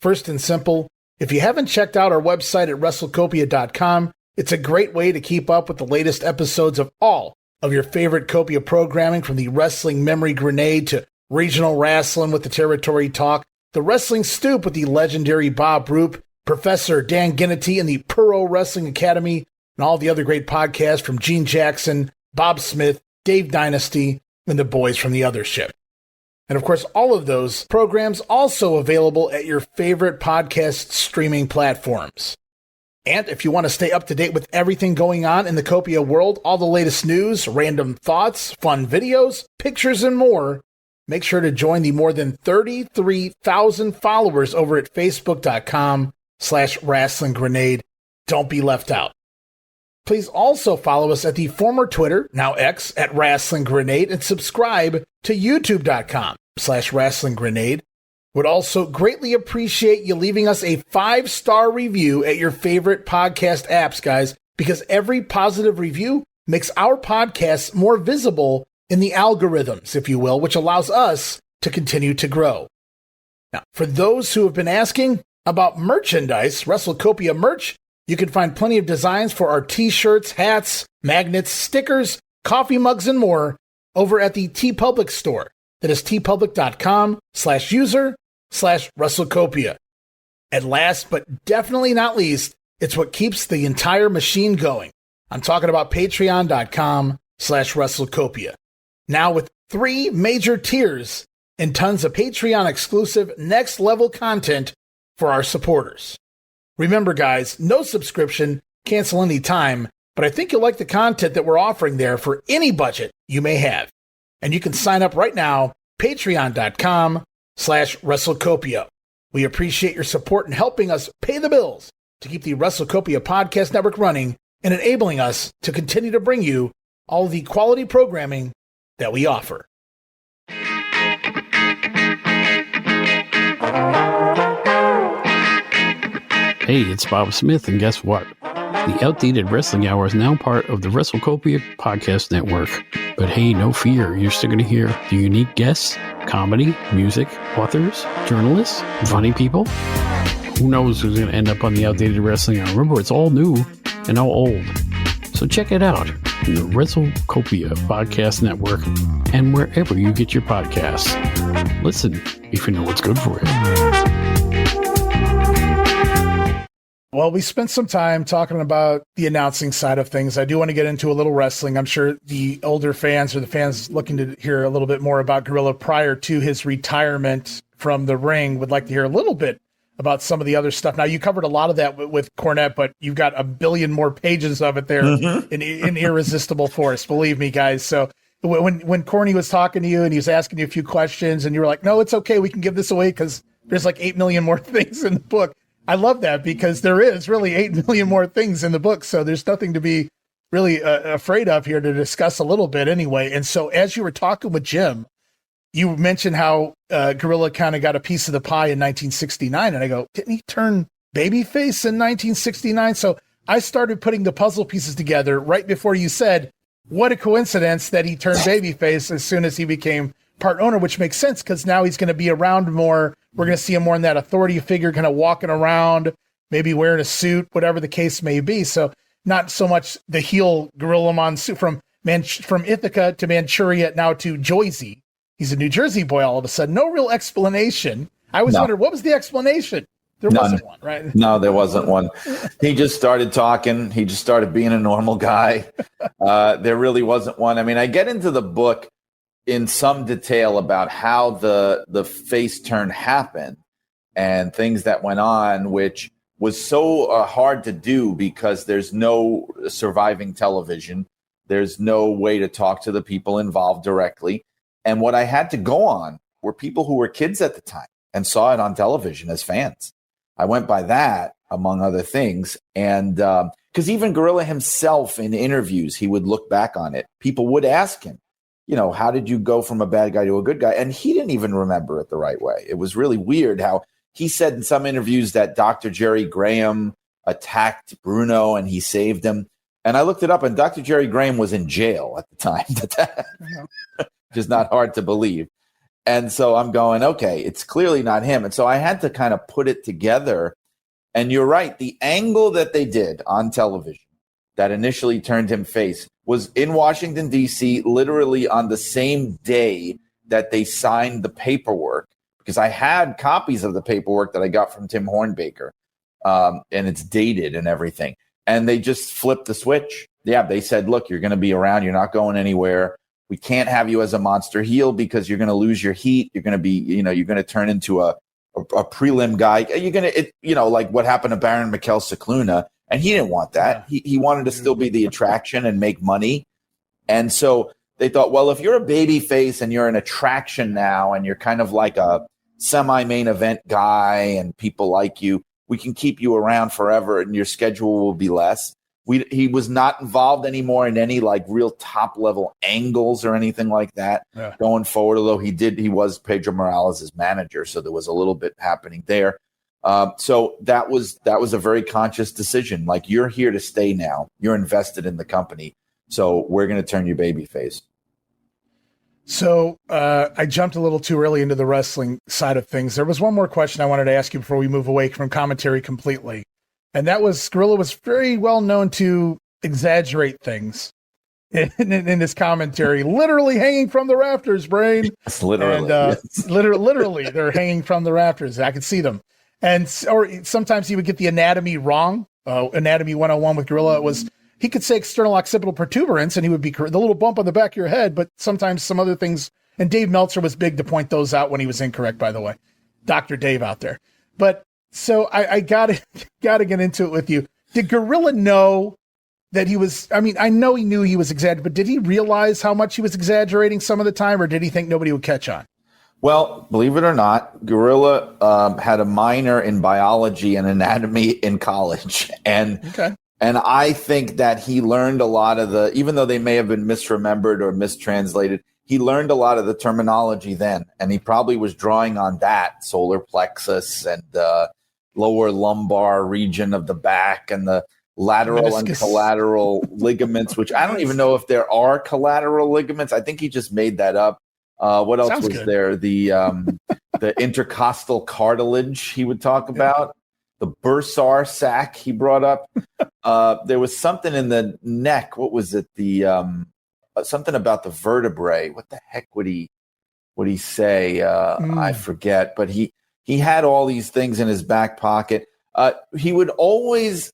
First and simple, if you haven't checked out our website at WrestleCopia.com, it's a great way to keep up with the latest episodes of all of your favorite Copia programming, from the Wrestling Memory Grenade to Regional Rasslin with the Territory Talk, the Wrestling Stoop with the legendary Bob Roop, Professor Dan Ginnity and the Pro Wrestling Academy, and all the other great podcasts from Gene Jackson, Bob Smith, Dave Dynasty, and the boys from the Other Ship. And of course, all of those programs also available at your favorite podcast streaming platforms. And if you want to stay up to date with everything going on in the Copia world, all the latest news, random thoughts, fun videos, pictures, and more, make sure to join the more than 33,000 followers over at Facebook.com/WrestlingGrenade. Don't be left out. Please also follow us at the former Twitter, now X, at Wrestling Grenade, and subscribe to YouTube.com/Wrestling Grenade. Would also greatly appreciate you leaving us a 5-star review at your favorite podcast apps, guys, because every positive review makes our podcasts more visible in the algorithms, if you will, which allows us to continue to grow. Now, for those who have been asking about merchandise, WrestleCopia merch, you can find plenty of designs for our t-shirts, hats, magnets, stickers, coffee mugs, and more over at the TeePublic store. That is tpublic.com/user/WrestleCopia. And last but definitely not least, it's what keeps the entire machine going. I'm talking about patreon.com/WrestleCopia. Now with 3 major tiers and tons of Patreon exclusive next level content for our supporters. Remember guys, no subscription, cancel any time, but I think you'll like the content that we're offering there for any budget you may have. And you can sign up right now, patreon.com/WrestleCopia. We appreciate your support in helping us pay the bills to keep the WrestleCopia Podcast Network running and enabling us to continue to bring you all the quality programming that we offer. Hey, it's Bob Smith, and guess what? The Outdated Wrestling Hour is now part of the WrestleCopia Podcast Network. But hey, no fear, you're still going to hear the unique guests, comedy, music, authors, journalists, funny people. Who knows who's going to end up on the Outdated Wrestling Hour? Remember, it's all new and all old. So check it out, the WrestleCopia Podcast Network, and wherever you get your podcasts. Listen if you know what's good for you. Well, we spent some time talking about the announcing side of things. I do want to get into a little wrestling. I'm sure the older fans or the fans looking to hear a little bit more about Gorilla prior to his retirement from the ring would like to hear a little bit about some of the other stuff. Now, you covered a lot of that with Cornette, but you've got a billion more pages of it there in Irresistible Force. Believe me, guys. So when Corny was talking to you and he was asking you a few questions and you were like, no, it's okay, we can give this away because there's like 8 million more things in the book. I love that because there is really 8 million more things in the book. So there's nothing to be really afraid of here to discuss a little bit anyway. And so as you were talking with Jim, you mentioned how Gorilla kind of got a piece of the pie in 1969. And I go, didn't he turn babyface in 1969? So I started putting the puzzle pieces together right before you said, what a coincidence that he turned babyface as soon as he became part owner, which makes sense because now he's going to be around more. We're going to see him more in that authority figure, kind of walking around, maybe wearing a suit, whatever the case may be. So not so much the heel Gorilla Monsoon from Ithaca to Manchuria now to Jersey. He's a New Jersey boy all of a sudden. No real explanation. I was wondering, what was the explanation? There wasn't one, right? No, there wasn't one. He just started talking. He just started being a normal guy. There really wasn't one. I mean, I get into the book in some detail about how the face turn happened and things that went on, which was so hard to do because there's no surviving television. There's no way to talk to the people involved directly. And what I had to go on were people who were kids at the time and saw it on television as fans. I went by that, among other things. And because even Gorilla himself in interviews, he would look back on it. People would ask him, you know, how did you go from a bad guy to a good guy? And he didn't even remember it the right way. It was really weird how he said in some interviews that Dr. Jerry Graham attacked Bruno and he saved him. And I looked it up, and Dr. Jerry Graham was in jail at the time. Just not hard to believe. And so I'm going, okay, it's clearly not him. And so I had to kind of put it together. And you're right. The angle that they did on television that initially turned him face was in Washington, D.C., literally on the same day that they signed the paperwork, because I had copies of the paperwork that I got from Tim Hornbaker, and it's dated and everything. And they just flipped the switch. Yeah, they said, look, you're going to be around. You're not going anywhere. We can't have you as a monster heel because you're going to lose your heat. You're going to be, you know, you're going to turn into a prelim guy. You're going to, you know, like what happened to Baron Mikel Cicluna. And he didn't want that. He wanted to still be the attraction and make money. And so they thought, well, if you're a baby face and you're an attraction now and you're kind of like a semi-main event guy and people like you, we can keep you around forever and your schedule will be less. He was not involved anymore in any like real top level angles or anything like that going forward. Although he was Pedro Morales' manager. So there was a little bit happening there. So that was a very conscious decision. Like, you're here to stay now. You're invested in the company. So we're going to turn you babyface. So I jumped a little too early into the wrestling side of things. There was one more question I wanted to ask you before we move away from commentary completely. And that was, Gorilla was very well known to exaggerate things in his commentary, literally hanging from the rafters, Brain. It's literally. And, literally, they're hanging from the rafters. I could see them. And or sometimes he would get the anatomy wrong. Anatomy 101 with Gorilla was, he could say external occipital protuberance and he would be the little bump on the back of your head, but sometimes some other things. And Dave Meltzer was big to point those out when he was incorrect, by the way. Dr. Dave out there. But so I gotta get into it with you. Did Gorilla know that he was, I mean, I know he knew he was exaggerating, but did he realize how much he was exaggerating some of the time, or did he think nobody would catch on? Well, believe it or not, Gorilla had a minor in biology and anatomy in college. And I think that he learned a lot of even though they may have been misremembered or mistranslated, he learned a lot of the terminology then. And he probably was drawing on that solar plexus and lower lumbar region of the back and the lateral and collateral ligaments, which I don't even know if there are collateral ligaments. I think he just made that up. What else was there? The intercostal cartilage he would talk about. The bursar sac he brought up. There was something in the neck. What was it? Something about the vertebrae. What the heck would he say? I forget. But he had all these things in his back pocket. He would always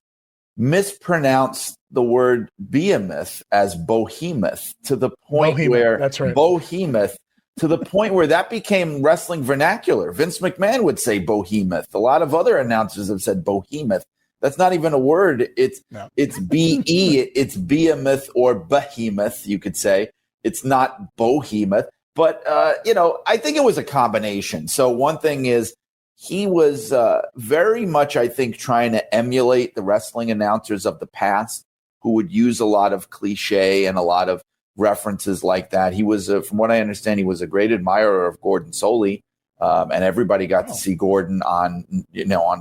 mispronounce the word behemoth as behemoth to the point where that's right. Behemoth to the point where that became wrestling vernacular. Vince McMahon would say behemoth. A lot of other announcers have said behemoth. That's not even a word. It's B-E. It's behemoth or behemoth, you could say. It's not behemoth. But, I think it was a combination. So one thing is he was very much, I think, trying to emulate the wrestling announcers of the past who would use a lot of cliche and a lot of references like that. He was, from what I understand, he was a great admirer of Gordon Soley, and everybody got to see Gordon on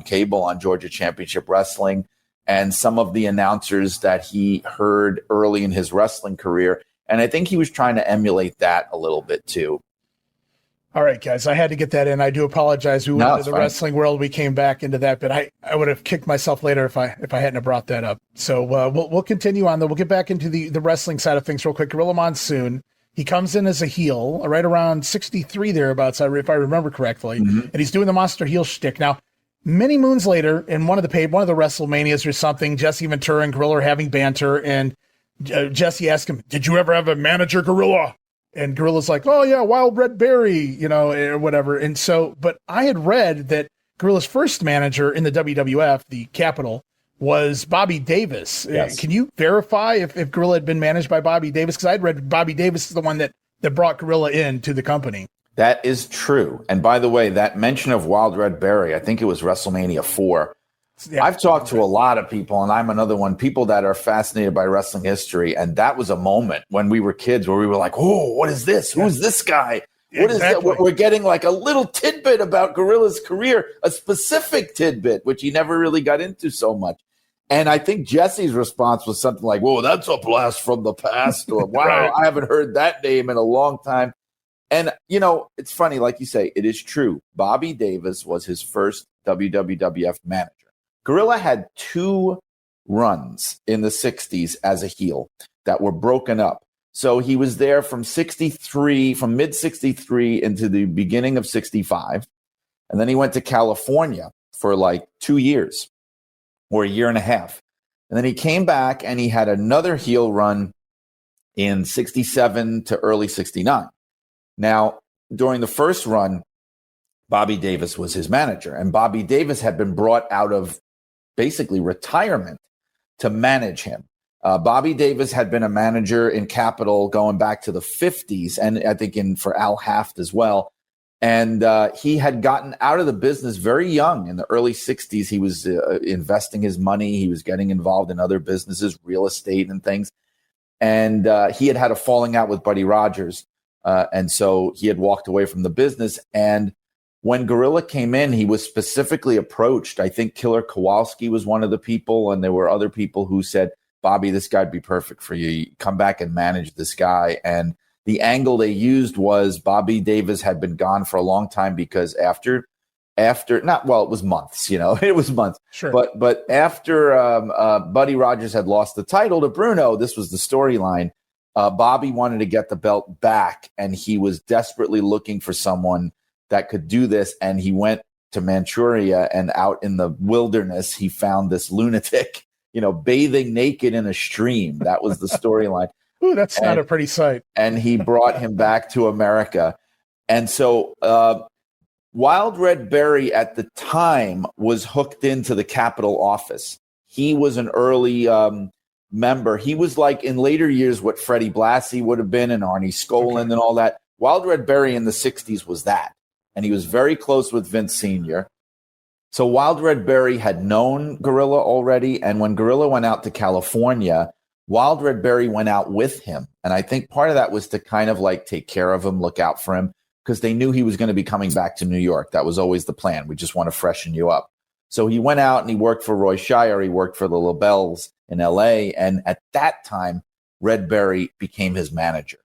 cable on Georgia Championship Wrestling, and some of the announcers that he heard early in his wrestling career. And I think he was trying to emulate that a little bit too. All right, guys, I had to get that in. I do apologize. We went into the wrestling world. We came back into that, but I would have kicked myself later if I hadn't have brought that up. So we'll continue on, though. We'll get back into the wrestling side of things real quick. Gorilla Monsoon, he comes in as a heel right around 63 thereabouts, if I remember correctly, and he's doing the monster heel shtick. Now, many moons later, in one of the WrestleManias or something, Jesse Ventura and Gorilla are having banter, and Jesse asked him, "Did you ever have a manager, Gorilla?" And Gorilla's like, "Oh yeah, Wild Red Berry, or whatever." And so, but I had read that Gorilla's first manager in the WWF, the Capitol, was Bobby Davis. Yes. Can you verify if Gorilla had been managed by Bobby Davis? Because I'd read Bobby Davis is the one that brought Gorilla into the company. That is true. And by the way, that mention of Wild Red Berry, I think it was WrestleMania 4. Yeah. I've talked to a lot of people, and I'm another one, people that are fascinated by wrestling history. And that was a moment when we were kids where we were like, "Oh, what is this? Who's this guy? What is that?" We're getting like a little tidbit about Gorilla's career, a specific tidbit, which he never really got into so much. And I think Jesse's response was something like, "Whoa, that's a blast from the past," or "Wow, right. I haven't heard that name in a long time." And, it's funny, like you say, it is true. Bobby Davis was his first WWF manager. Gorilla had 2 runs in the 60s as a heel that were broken up. So he was there from mid-63 into the beginning of 65. And then he went to California for like 2 years or a year and a half. And then he came back and he had another heel run in 67 to early 69. Now, during the first run, Bobby Davis was his manager. And Bobby Davis had been brought out of basically retirement to manage him. Bobby Davis had been a manager in Capitol going back to the 50s, and I think for Al Haft as well. And he had gotten out of the business very young. In the early 60s, he was investing his money. He was getting involved in other businesses, real estate and things. And he had a falling out with Buddy Rogers. And so he had walked away from the business. And when Gorilla came in, he was specifically approached. I think Killer Kowalski was one of the people, and there were other people who said, "Bobby, this guy'd be perfect for you. Come back and manage this guy." And the angle they used was Bobby Davis had been gone for a long time because it was months, it was months. Sure. But after Buddy Rogers had lost the title to Bruno, this was the storyline. Bobby wanted to get the belt back, and he was desperately looking for someone that could do this. And he went to Manchuria, and out in the wilderness, he found this lunatic, bathing naked in a stream. That was the storyline. Ooh, that's not a pretty sight. And he brought him back to America. And so Wild Red Berry at the time was hooked into the Capitol office. He was an early member. He was like in later years what Freddie Blassie would have been and Arnie Skoland and all that. Wild Red Berry in the 60s was that. And he was very close with Vince Sr. So Wild Red Berry had known Gorilla already. And when Gorilla went out to California, Wild Red Berry went out with him. And I think part of that was to kind of like take care of him, look out for him, because they knew he was going to be coming back to New York. That was always the plan. We just want to freshen you up. So he went out and he worked for Roy Shire. He worked for the LaBelles in LA. And at that time, Red Berry became his manager.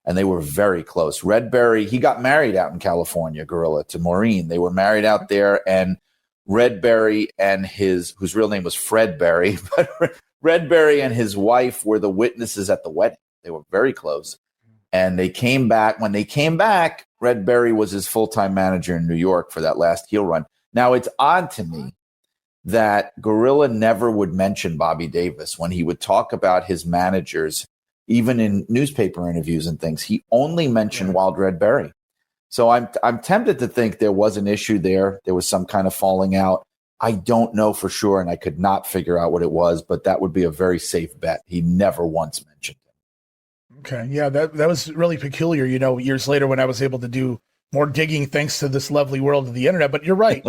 And they were very close. Red Berry, he got married out in California, Gorilla, to Maureen. They were married out there. And Red Berry and whose real name was Fred Berry, but Red Berry and his wife were the witnesses at the wedding. They were very close. And they came back. When they came back, Red Berry was his full-time manager in New York for that last heel run. Now, it's odd to me that Gorilla never would mention Bobby Davis when he would talk about his managers, even in newspaper interviews and things. He only mentioned Wild Red Berry. So I'm tempted to think there was an issue there. There was some kind of falling out. I don't know for sure, and I could not figure out what it was, but that would be a very safe bet. He never once mentioned it. Okay. Yeah, that was really peculiar, years later when I was able to do more digging thanks to this lovely world of the internet. But you're right.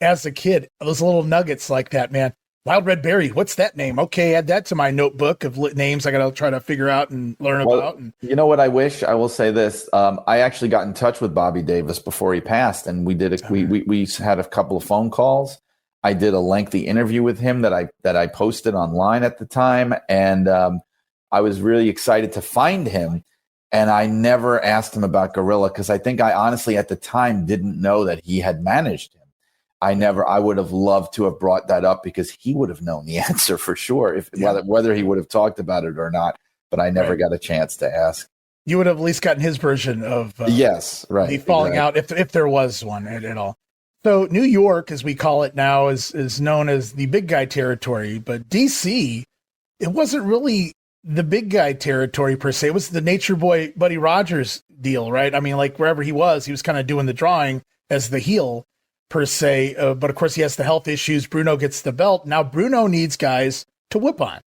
As a kid, those little nuggets like that, man. Wild Red Berry, what's that name? Okay, add that to my notebook of names I got to try to figure out and learn about. You know what I wish? I will say this. I actually got in touch with Bobby Davis before he passed, and we had a couple of phone calls. I did a lengthy interview with him that I posted online at the time, and I was really excited to find him. And I never asked him about Gorilla because I think I honestly at the time didn't know that he had managed him. I would have loved to have brought that up because he would have known the answer for sure, whether he would have talked about it or not. But I never got a chance to ask. You would have at least gotten his version of the falling out if there was one at all. So New York, as we call it now, is known as the big guy territory. But DC, it wasn't really the big guy territory per se. It was the Nature Boy Buddy Rogers deal, right? I mean, like wherever he was kind of doing the drawing as the heel per se. But of course he has the health issues. Bruno gets the belt. Now Bruno needs guys to whip on.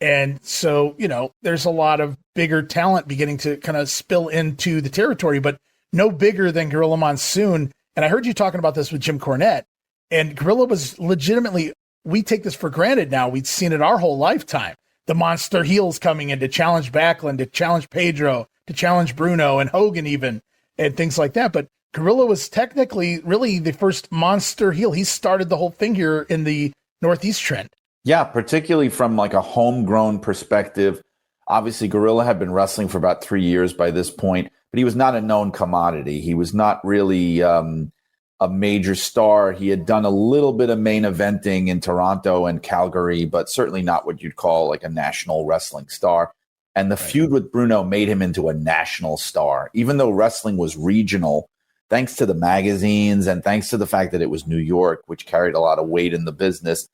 And so, there's a lot of bigger talent beginning to kind of spill into the territory, but no bigger than Gorilla Monsoon. And I heard you talking about this with Jim Cornette, and Gorilla was legitimately, we take this for granted now. We'd seen it our whole lifetime. The monster heels coming in to challenge Backlund, to challenge Pedro, to challenge Bruno and Hogan even, and things like that. But Gorilla was technically really the first monster heel. He started the whole thing here in the Northeast trend. Yeah, particularly from like a homegrown perspective. Obviously, Gorilla had been wrestling for about 3 years by this point, but he was not a known commodity. He was not really a major star. He had done a little bit of main eventing in Toronto and Calgary, but certainly not what you'd call like a national wrestling star. And the feud with Bruno made him into a national star, even though wrestling was regional, thanks to the magazines and thanks to the fact that it was New York, which carried a lot of weight in the business.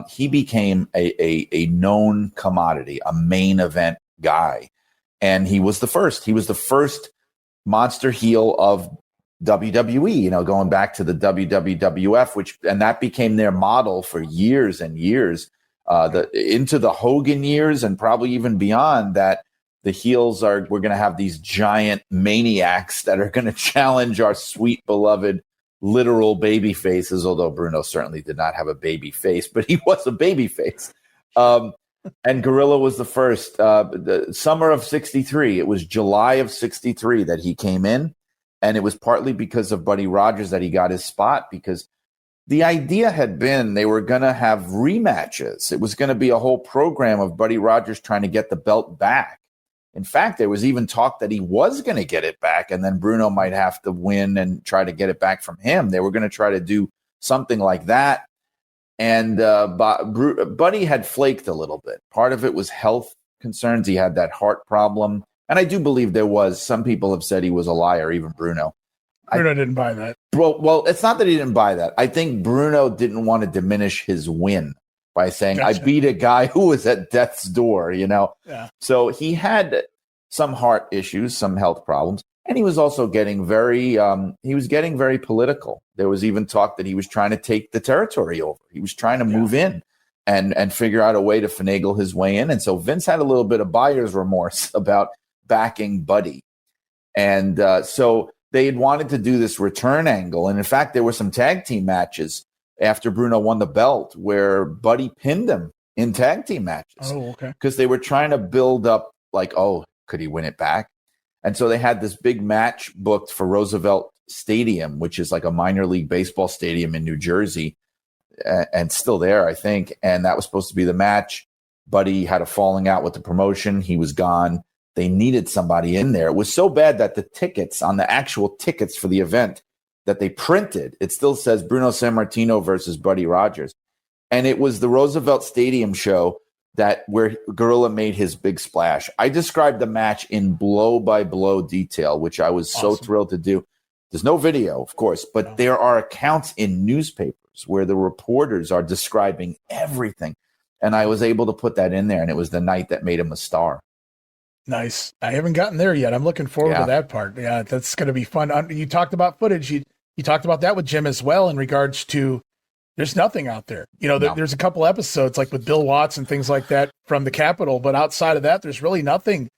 He became a known commodity, a main event guy. And he was the first. He was the first monster heel of WWE, going back to the WWWF, and that became their model for years and years, into the Hogan years and probably even beyond that. The heels we're going to have these giant maniacs that are going to challenge our sweet beloved literal baby faces, although Bruno certainly did not have a baby face, but he was a baby face. And Gorilla was the first. The summer of 63, it was July of 63 that he came in. And it was partly because of Buddy Rogers that he got his spot, because the idea had been they were going to have rematches. It was going to be a whole program of Buddy Rogers trying to get the belt back. In fact, there was even talk that he was going to get it back, and then Bruno might have to win and try to get it back from him. They were going to try to do something like that. And Buddy had flaked a little bit. Part of it was health concerns. He had that heart problem. And I do believe there was. Some people have said he was a liar, even Bruno. Bruno didn't buy that. Well, it's not that he didn't buy that. I think Bruno didn't want to diminish his win by saying, gotcha, I beat a guy who was at death's door, Yeah. So he had some heart issues, some health problems. And he was also getting very political. There was even talk that he was trying to take the territory over. He was trying to move in and figure out a way to finagle his way in. And so Vince had a little bit of buyer's remorse about backing Buddy. And so they had wanted to do this return angle. And in fact, there were some tag team matches after Bruno won the belt where Buddy pinned him in tag team matches. Oh, okay. Because they were trying to build up like, oh, could he win it back? And so they had this big match booked for Roosevelt Stadium, which is like a minor league baseball stadium in New Jersey. and still there, I think. And that was supposed to be the match. Buddy had a falling out with the promotion. He was gone. They needed somebody in there. It was so bad that the tickets, on the actual tickets for the event that they printed, it still says Bruno Sammartino versus Buddy Rogers. And it was the Roosevelt Stadium show where Gorilla made his big splash. I described the match in blow-by-blow detail, which I was so thrilled to do. There's no video, of course, but there are accounts in newspapers where the reporters are describing everything. And I was able to put that in there, and it was the night that made him a star. Nice. I haven't gotten there yet. I'm looking forward to that part. Yeah, that's going to be fun. You talked about footage. You talked about that with Jim as well in regards to there's nothing out there. There's a couple episodes like with Bill Watts and things like that from the Capitol, but outside of that, there's really nothing.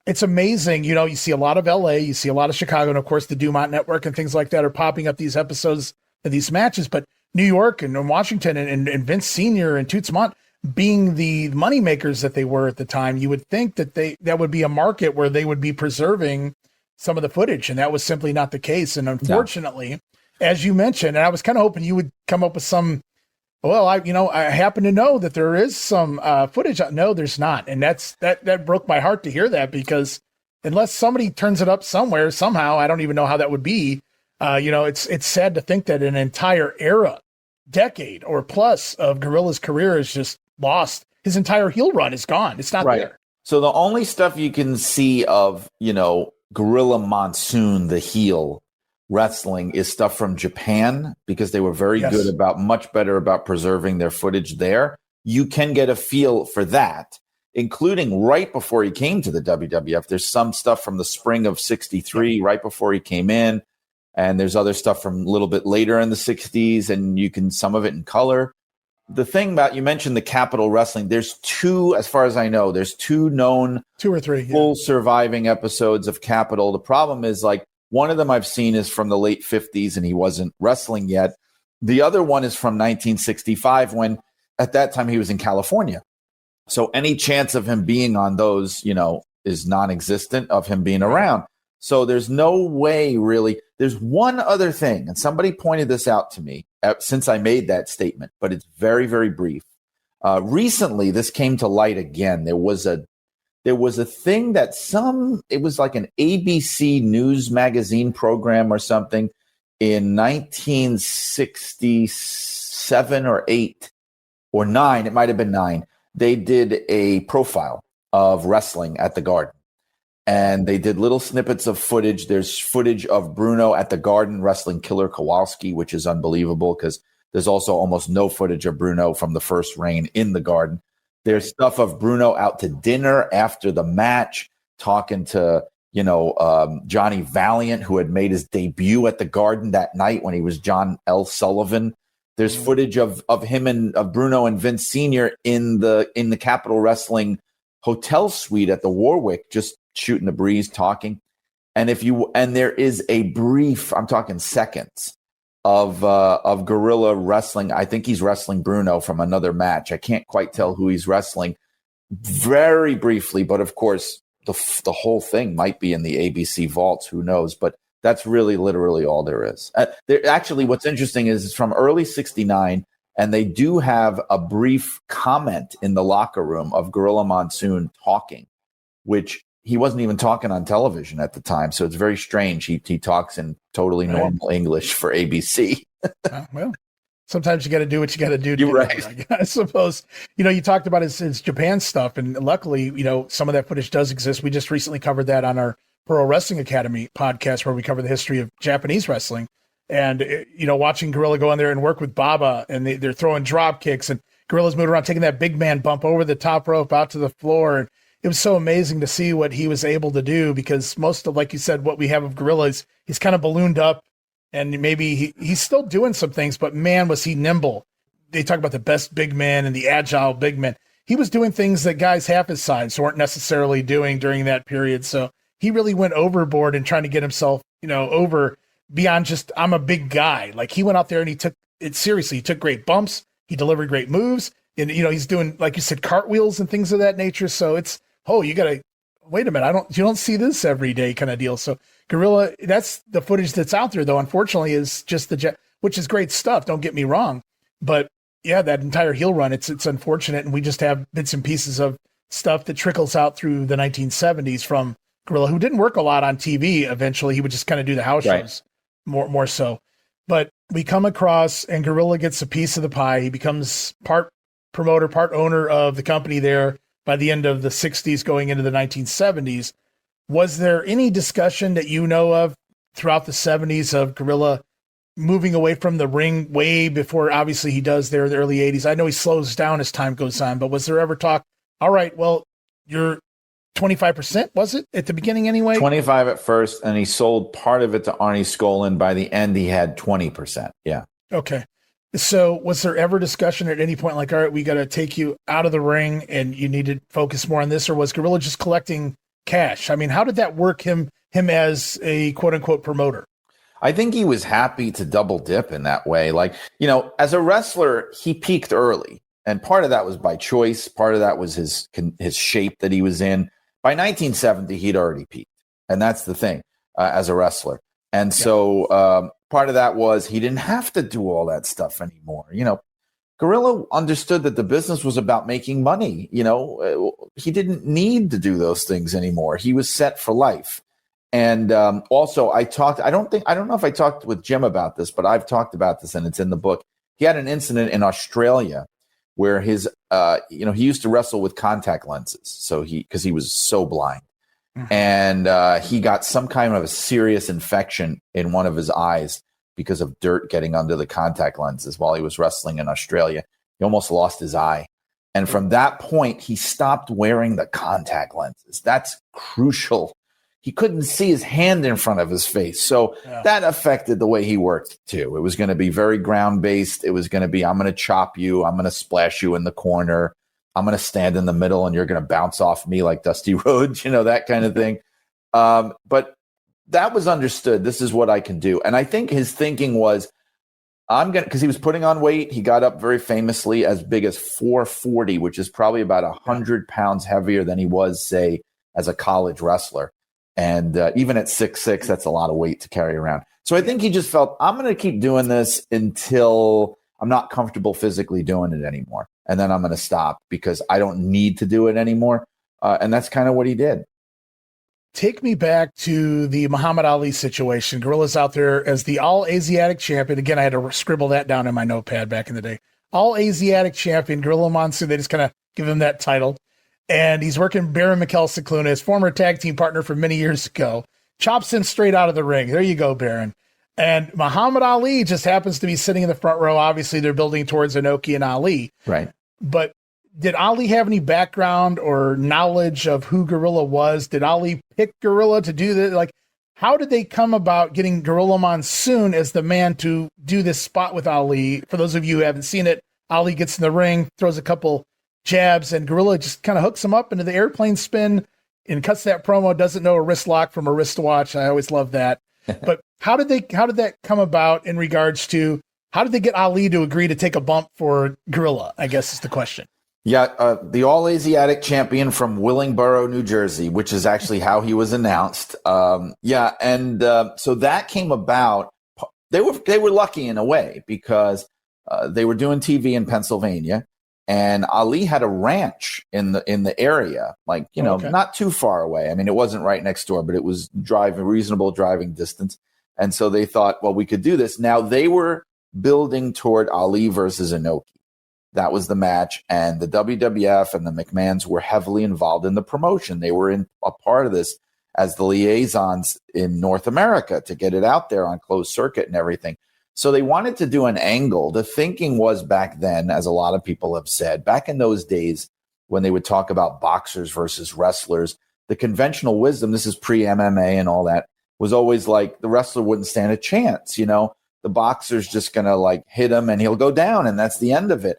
It's amazing. You see a lot of LA, you see a lot of Chicago, and of course the Dumont Network and things like that are popping up these episodes of these matches, but New York and Washington and Vince Sr. and Toots Mont being the money makers that they were at the time, you would think that that would be a market where they would be preserving some of the footage, and that was simply not the case. And unfortunately, as you mentioned, and I was kind of hoping you would come up with some, well, I happen to know that there is some footage. No, there's not. And that broke my heart to hear that, because unless somebody turns it up somewhere, somehow, I don't even know how that would be. It's sad to think that an entire decade or plus of Gorilla's career is just lost. His entire heel run is gone. It's not there. So the only stuff you can see of, Gorilla Monsoon, the heel wrestling, is stuff from Japan, because they were very good much better about preserving their footage there. You can get a feel for that, including right before he came to the WWF. There's some stuff from the spring of '63, right before he came in. And there's other stuff from a little bit later in the 60s, and some of it in color. The thing about, you mentioned the Capitol Wrestling, there's two, as far as I know, there's two or three full surviving episodes of Capitol. The problem is, one of them I've seen is from the late 50s, and he wasn't wrestling yet. The other one is from 1965, when at that time he was in California. So any chance of him being on those, is non-existent, of him being around. So there's no way, really. There's one other thing, and somebody pointed this out to me since I made that statement, but it's very, very brief. Recently, this came to light again. There was a thing that it was like an ABC News magazine program or something in 1967 or 8 or 9. It might have been 9. They did a profile of wrestling at the Garden. And they did little snippets of footage. There's footage of Bruno at the Garden wrestling Killer Kowalski, which is unbelievable, because there's also almost no footage of Bruno from the first reign in the Garden. There's stuff of Bruno out to dinner after the match, talking to, Johnny Valiant, who had made his debut at the Garden that night when he was John L. Sullivan. There's footage of him and of Bruno and Vince Sr. in the Capitol Wrestling hotel suite at the Warwick, just shooting the breeze, talking. And there is a brief, I'm talking seconds, of Gorilla wrestling. I think he's wrestling Bruno from another match. I can't quite tell who he's wrestling, very briefly, but of course the whole thing might be in the ABC vaults. Who knows? But that's really literally all there is. Actually, what's interesting is it's from early '69, and they do have a brief comment in the locker room of Gorilla Monsoon talking, which he wasn't even talking on television at the time. So it's very strange. He talks in totally normal English for ABC. Well, sometimes you got to do what you got to do. You're right. I suppose, you talked about his Japan stuff, and luckily, some of that footage does exist. We just recently covered that on our Pro Wrestling Academy podcast, where we cover the history of Japanese wrestling. And, watching Gorilla go in there and work with Baba, and they're throwing drop kicks, and Gorilla's moving around, taking that big man bump over the top rope out to the floor. And it was so amazing to see what he was able to do, because most of, like you said, what we have of Gorilla is he's kind of ballooned up, and maybe he's still doing some things, but man, was he nimble. They talk about the best big man and the agile big man. He was doing things that guys half his size weren't necessarily doing during that period. So he really went overboard in trying to get himself, over beyond just, I'm a big guy. Like, he went out there and he took it seriously. He took great bumps. He delivered great moves. And, he's doing, like you said, cartwheels and things of that nature. So it's, you got to wait a minute. You don't see this every day kind of deal. So Gorilla, that's the footage that's out there, though, unfortunately, is just which is great stuff. Don't get me wrong. But Yeah, that entire heel run, it's unfortunate, and we just have bits and pieces of stuff that trickles out through the 1970s from Gorilla, who didn't work a lot on TV. Eventually, he would just kind of do the house shows more so. But we come across, and Gorilla gets a piece of the pie. He becomes part promoter, part owner of the company there by the end of the 60s, going into the 1970s. Was there any discussion that you know of throughout the 70s of Gorilla moving away from the ring way before, obviously, he does there in the early 80s? I know he slows down as time goes on, but was there ever talk, all right, well, you're 25%, was it, at the beginning anyway? 25 at first, and he sold part of it to Arnie Skolin. By the end, he had 20%. Yeah. Okay. So was there ever discussion at any point like, all right, we got to take you out of the ring and you need to focus more on this? Or was Gorilla just collecting cash? I mean, how did that work him as a quote unquote promoter? I think he was happy to double dip in that way. Like, as a wrestler, he peaked early, and part of that was by choice. Part of that was his shape that he was in. By 1970, he'd already peaked, and that's the thing as a wrestler. And so part of that was he didn't have to do all that stuff anymore. Gorilla understood that the business was about making money. He didn't need to do those things anymore. He was set for life. And also, I don't know if I talked with Jim about this, but I've talked about this, and it's in the book. He had an incident in Australia where his, he used to wrestle with contact lenses, because he was so blind, and he got some kind of a serious infection in one of his eyes because of dirt getting under the contact lenses while he was wrestling in Australia. He almost lost his eye, and from that point, he stopped wearing the contact lenses. That's crucial. He couldn't see his hand in front of his face. So that affected the way he worked too. It was going to be very ground based. It was going to be, I'm going to chop you. I'm going to splash you in the corner. I'm going to stand in the middle and you're going to bounce off me like Dusty Rhodes, that kind of thing. But that was understood. This is what I can do. And I think his thinking was, because he was putting on weight. He got up very famously as big as 440, which is probably about 100 pounds heavier than he was, say, as a college wrestler. And even at 6'6", that's a lot of weight to carry around. So I think he just felt, I'm going to keep doing this until I'm not comfortable physically doing it anymore. And then I'm going to stop because I don't need to do it anymore. And that's kind of what he did. Take me back to the Muhammad Ali situation. Gorilla's out there as the All-Asiatic Champion. Again, I had to scribble that down in my notepad back in the day. All-Asiatic Champion, Gorilla Monsoon. They just kind of give him that title. And he's working Baron Mikel Cicluna, his former tag team partner from many years ago. Chops him straight out of the ring. There you go, Baron. And Muhammad Ali just happens to be sitting in the front row. Obviously, they're building towards Inoki and Ali. Right. But did Ali have any background or knowledge of who Gorilla was? Did Ali pick Gorilla to do this? Like, how did they come about getting Gorilla Monsoon as the man to do this spot with Ali? For those of you who haven't seen it, Ali gets in the ring, throws a couple jabs, and Gorilla just kind of hooks him up into the airplane spin and cuts that promo. Doesn't know a wrist lock from a wristwatch. I always love that. But how did that come about in regards to how did they get Ali to agree to take a bump for Gorilla? I guess is the question. Yeah, the All-Asiatic Champion from Willingboro, New Jersey, which is actually how he was announced. So that came about. They were lucky in a way because they were doing TV in Pennsylvania. And Ali had a ranch in the area, not too far away. I mean, it wasn't right next door, but it was reasonable driving distance. And so they thought, well, we could do this. Now they were building toward Ali versus Inoki. That was the match. And the WWF and the McMahons were heavily involved in the promotion. They were in a part of this as the liaisons in North America to get it out there on closed circuit and everything. So they wanted to do an angle. The thinking was back then, as a lot of people have said, back in those days when they would talk about boxers versus wrestlers, the conventional wisdom, this is pre-MMA and all that, was always like the wrestler wouldn't stand a chance. The boxer's just going to hit him and he'll go down and that's the end of it.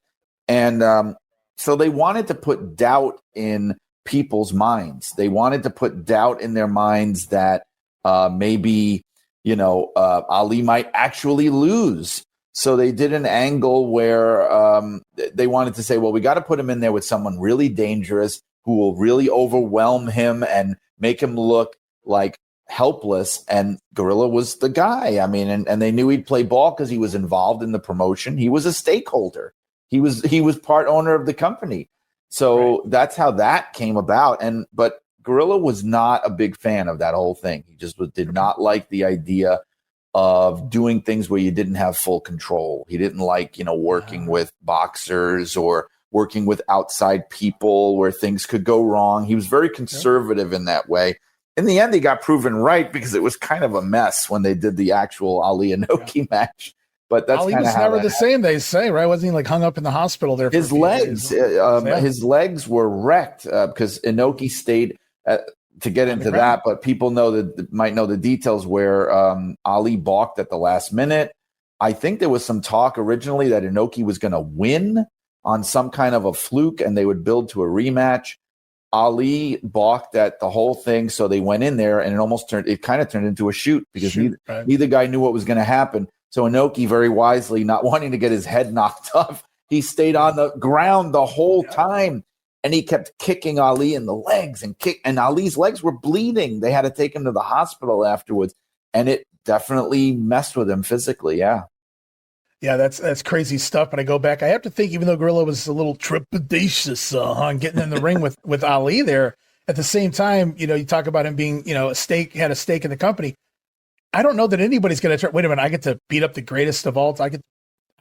And so they wanted to put doubt in people's minds. They wanted to put doubt in their minds that maybe Ali might actually lose. So they did an angle where they wanted to say, well, we got to put him in there with someone really dangerous who will really overwhelm him and make him look like helpless. And Gorilla was the guy. I mean, and they knew he'd play ball because he was involved in the promotion. He was a stakeholder. He was part owner of the company. So that's how that came about. But Gorilla was not a big fan of that whole thing. He just did not like the idea of doing things where you didn't have full control. He didn't like, working with boxers or working with outside people where things could go wrong. He was very conservative in that way. In the end, he got proven right because it was kind of a mess when they did the actual Ali Inoki match. But that's Ali was never the same, they say, right? Wasn't he like hung up in the hospital there? His legs, his legs were wrecked because Inoki stayed to get into that. But people might know the details where Ali balked at the last minute. I think there was some talk originally that Inoki was going to win on some kind of a fluke and they would build to a rematch. Ali balked at the whole thing, so they went in there and it kind of turned into a shoot because neither guy knew what was going to happen. So Inoki, very wisely, not wanting to get his head knocked off, he stayed on the ground the whole time and he kept kicking Ali in the legs and Ali's legs were bleeding. They had to take him to the hospital afterwards, and it definitely messed with him physically. Yeah. Yeah, that's crazy stuff. But I go back, I have to think, even though Gorilla was a little trepidatious on getting in the ring with Ali there, at the same time, you talk about him being, had a stake in the company. I don't know that anybody's going to try. Wait a minute, I get to beat up the greatest of all. I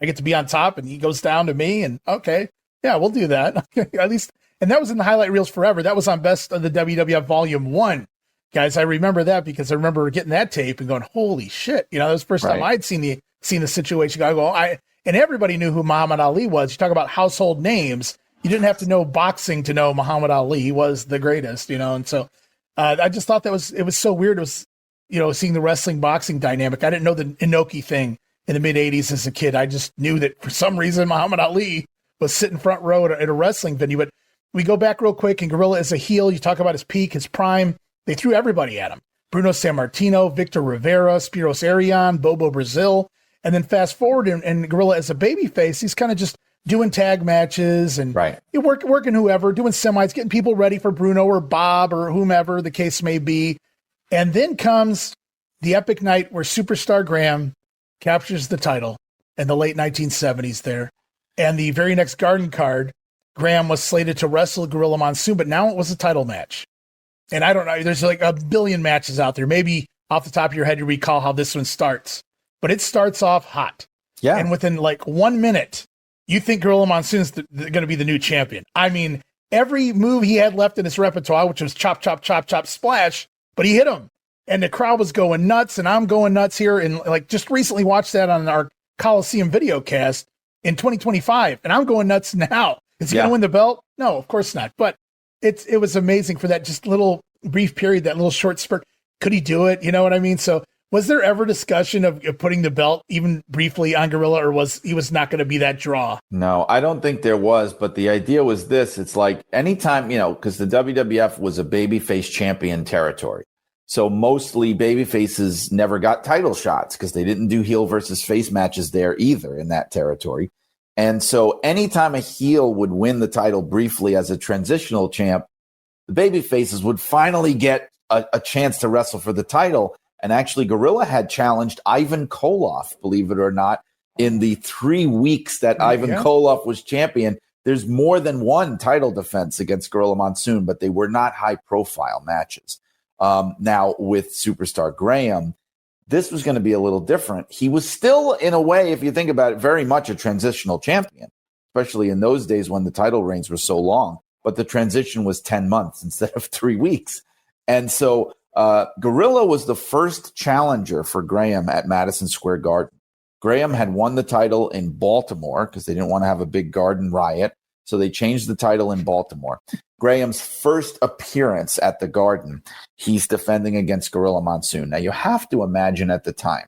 get to be on top, and he goes down to me. And okay, yeah, we'll do that. At least, and that was in the highlight reels forever. That was on Best of the WWF Volume 1. Guys, I remember that because I remember getting that tape and going, holy shit. That was the first time I'd seen the situation. And everybody knew who Muhammad Ali was. You talk about household names. You didn't have to know boxing to know Muhammad Ali. He was the greatest, And so I just thought it was so weird. It was, seeing the wrestling boxing dynamic. I didn't know the Inoki thing in the mid 80s as a kid. I just knew that for some reason Muhammad Ali was sitting front row at a wrestling venue. But we go back real quick, and Gorilla is a heel. You talk about his peak, his prime. They threw everybody at him. Bruno Sammartino, Victor Rivera, Spiros Arion, Bobo Brazil. And then fast forward, and Gorilla as a babyface, he's kind of just doing tag matches and working whoever, doing semis, getting people ready for Bruno or Bob or whomever the case may be. And then comes the epic night where Superstar Graham captures the title in the late 1970s there. And the very next Garden card, Graham was slated to wrestle Gorilla Monsoon, but now it was a title match. And I don't know, there's like a billion matches out there. Maybe off the top of your head, you recall how this one starts. But it starts off hot. Yeah. And within like 1 minute, you think Gorilla Monsoon's going to be the new champion. I mean, every move he had left in his repertoire, which was chop, chop, chop, chop, splash, but he hit him. And the crowd was going nuts, and I'm going nuts here. And like just recently watched that on our Coliseum video cast in 2025, and I'm going nuts now. Is he going to win the belt? No, of course not. But it was amazing for that just little brief period, that little short spurt. Could he do it? You know what I mean? So was there ever discussion of putting the belt even briefly on Gorilla, or was not going to be that draw? No, I don't think there was. But the idea was this. It's like anytime, because the WWF was a babyface champion territory. So mostly babyfaces never got title shots because they didn't do heel versus face matches there either in that territory. And so anytime a heel would win the title briefly as a transitional champ, the babyfaces would finally get a chance to wrestle for the title. And actually, Gorilla had challenged Ivan Koloff, believe it or not, in the 3 weeks that Ivan Koloff was champion. There's more than one title defense against Gorilla Monsoon, but they were not high-profile matches. Now, with Superstar Graham, this was going to be a little different. He was still, in a way, if you think about it, very much a transitional champion, especially in those days when the title reigns were so long. But the transition was 10 months instead of 3 weeks. And so Gorilla was the first challenger for Graham at Madison Square Garden. Graham had won the title in Baltimore because they didn't want to have a big Garden riot. So they changed the title in Baltimore. Graham's first appearance at the Garden, he's defending against Gorilla Monsoon. Now, you have to imagine at the time,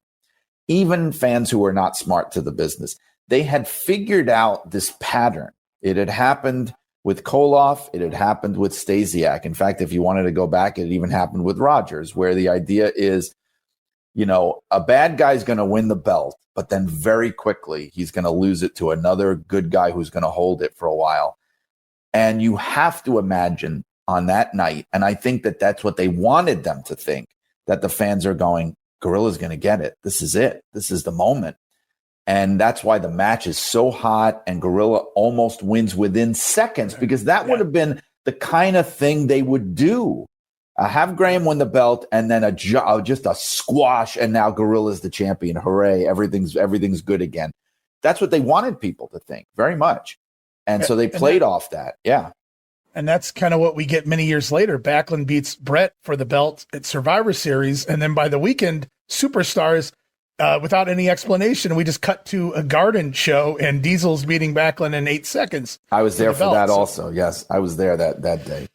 even fans who were not smart to the business, they had figured out this pattern. It had happened with Koloff. It had happened with Stasiak. In fact, if you wanted to go back, it even happened with Rogers, where the idea is, a bad guy's going to win the belt, but then very quickly he's going to lose it to another good guy who's going to hold it for a while. And you have to imagine on that night, and I think that that's what they wanted them to think, that the fans are going, Gorilla's going to get it. This is it. This is the moment. And that's why the match is so hot and Gorilla almost wins within seconds, because that would have been the kind of thing they would do. Have Graham win the belt and then just a squash, and now Gorilla's the champion. Hooray, everything's good again. That's what they wanted people to think, very much. And so they played off that. Yeah. And that's kind of what we get many years later. Backlund beats Bret for the belt at Survivor Series. And then by the weekend, Superstars, without any explanation, we just cut to a garden show and Diesel's beating Backlund in 8 seconds. I was there for that also. Yes, I was there that day.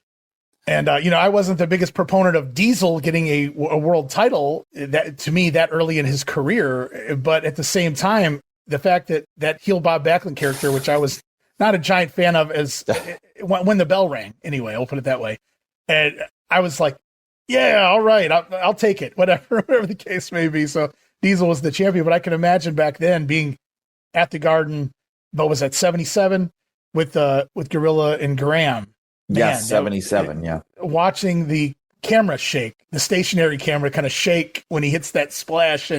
And, I wasn't the biggest proponent of Diesel getting a world title to me that early in his career. But at the same time, the fact that heel Bob Backlund character, which I was not a giant fan of, as when the bell rang, anyway, I'll put it that way. And I was like, yeah, all right, I'll take it, whatever the case may be. So Diesel was the champion, but I can imagine back then being at the Garden, but was at 77 with Gorilla and Graham. Yes, 77, yeah. Watching the camera shake, the stationary camera kind of shake when he hits that splash,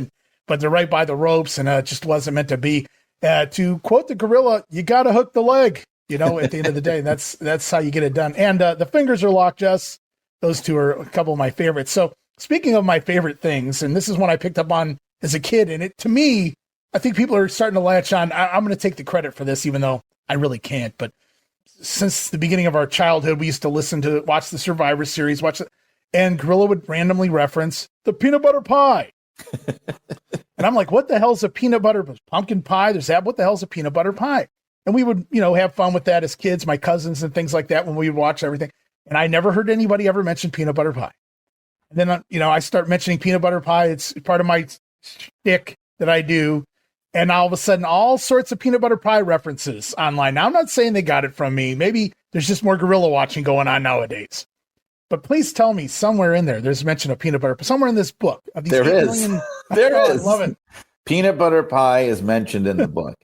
but they're right by the ropes, and it just wasn't meant to be. To quote the Gorilla, you got to hook the leg, at the end of the day. That's how you get it done. And the fingers are locked, Jess. Those two are a couple of my favorites. So speaking of my favorite things, and this is one I picked up on as a kid, and to me, I think people are starting to latch on. I'm going to take the credit for this, even though I really can't. But since the beginning of our childhood, we used to watch the Survivor Series, and Gorilla would randomly reference the peanut butter pie. And I'm like, what the hell's a peanut butter pumpkin pie? There's that. What the hell's a peanut butter pie? And we would, have fun with that as kids, my cousins and things like that, when we would watch everything. And I never heard anybody ever mention peanut butter pie. And then, I start mentioning peanut butter pie. It's part of my shtick that I do. And all of a sudden, all sorts of peanut butter pie references online. Now, I'm not saying they got it from me. Maybe there's just more Gorilla watching going on nowadays. But please tell me somewhere in there's mention of peanut butter. Somewhere in this book. Of these there is. There is. I love it. Peanut butter pie is mentioned in the book.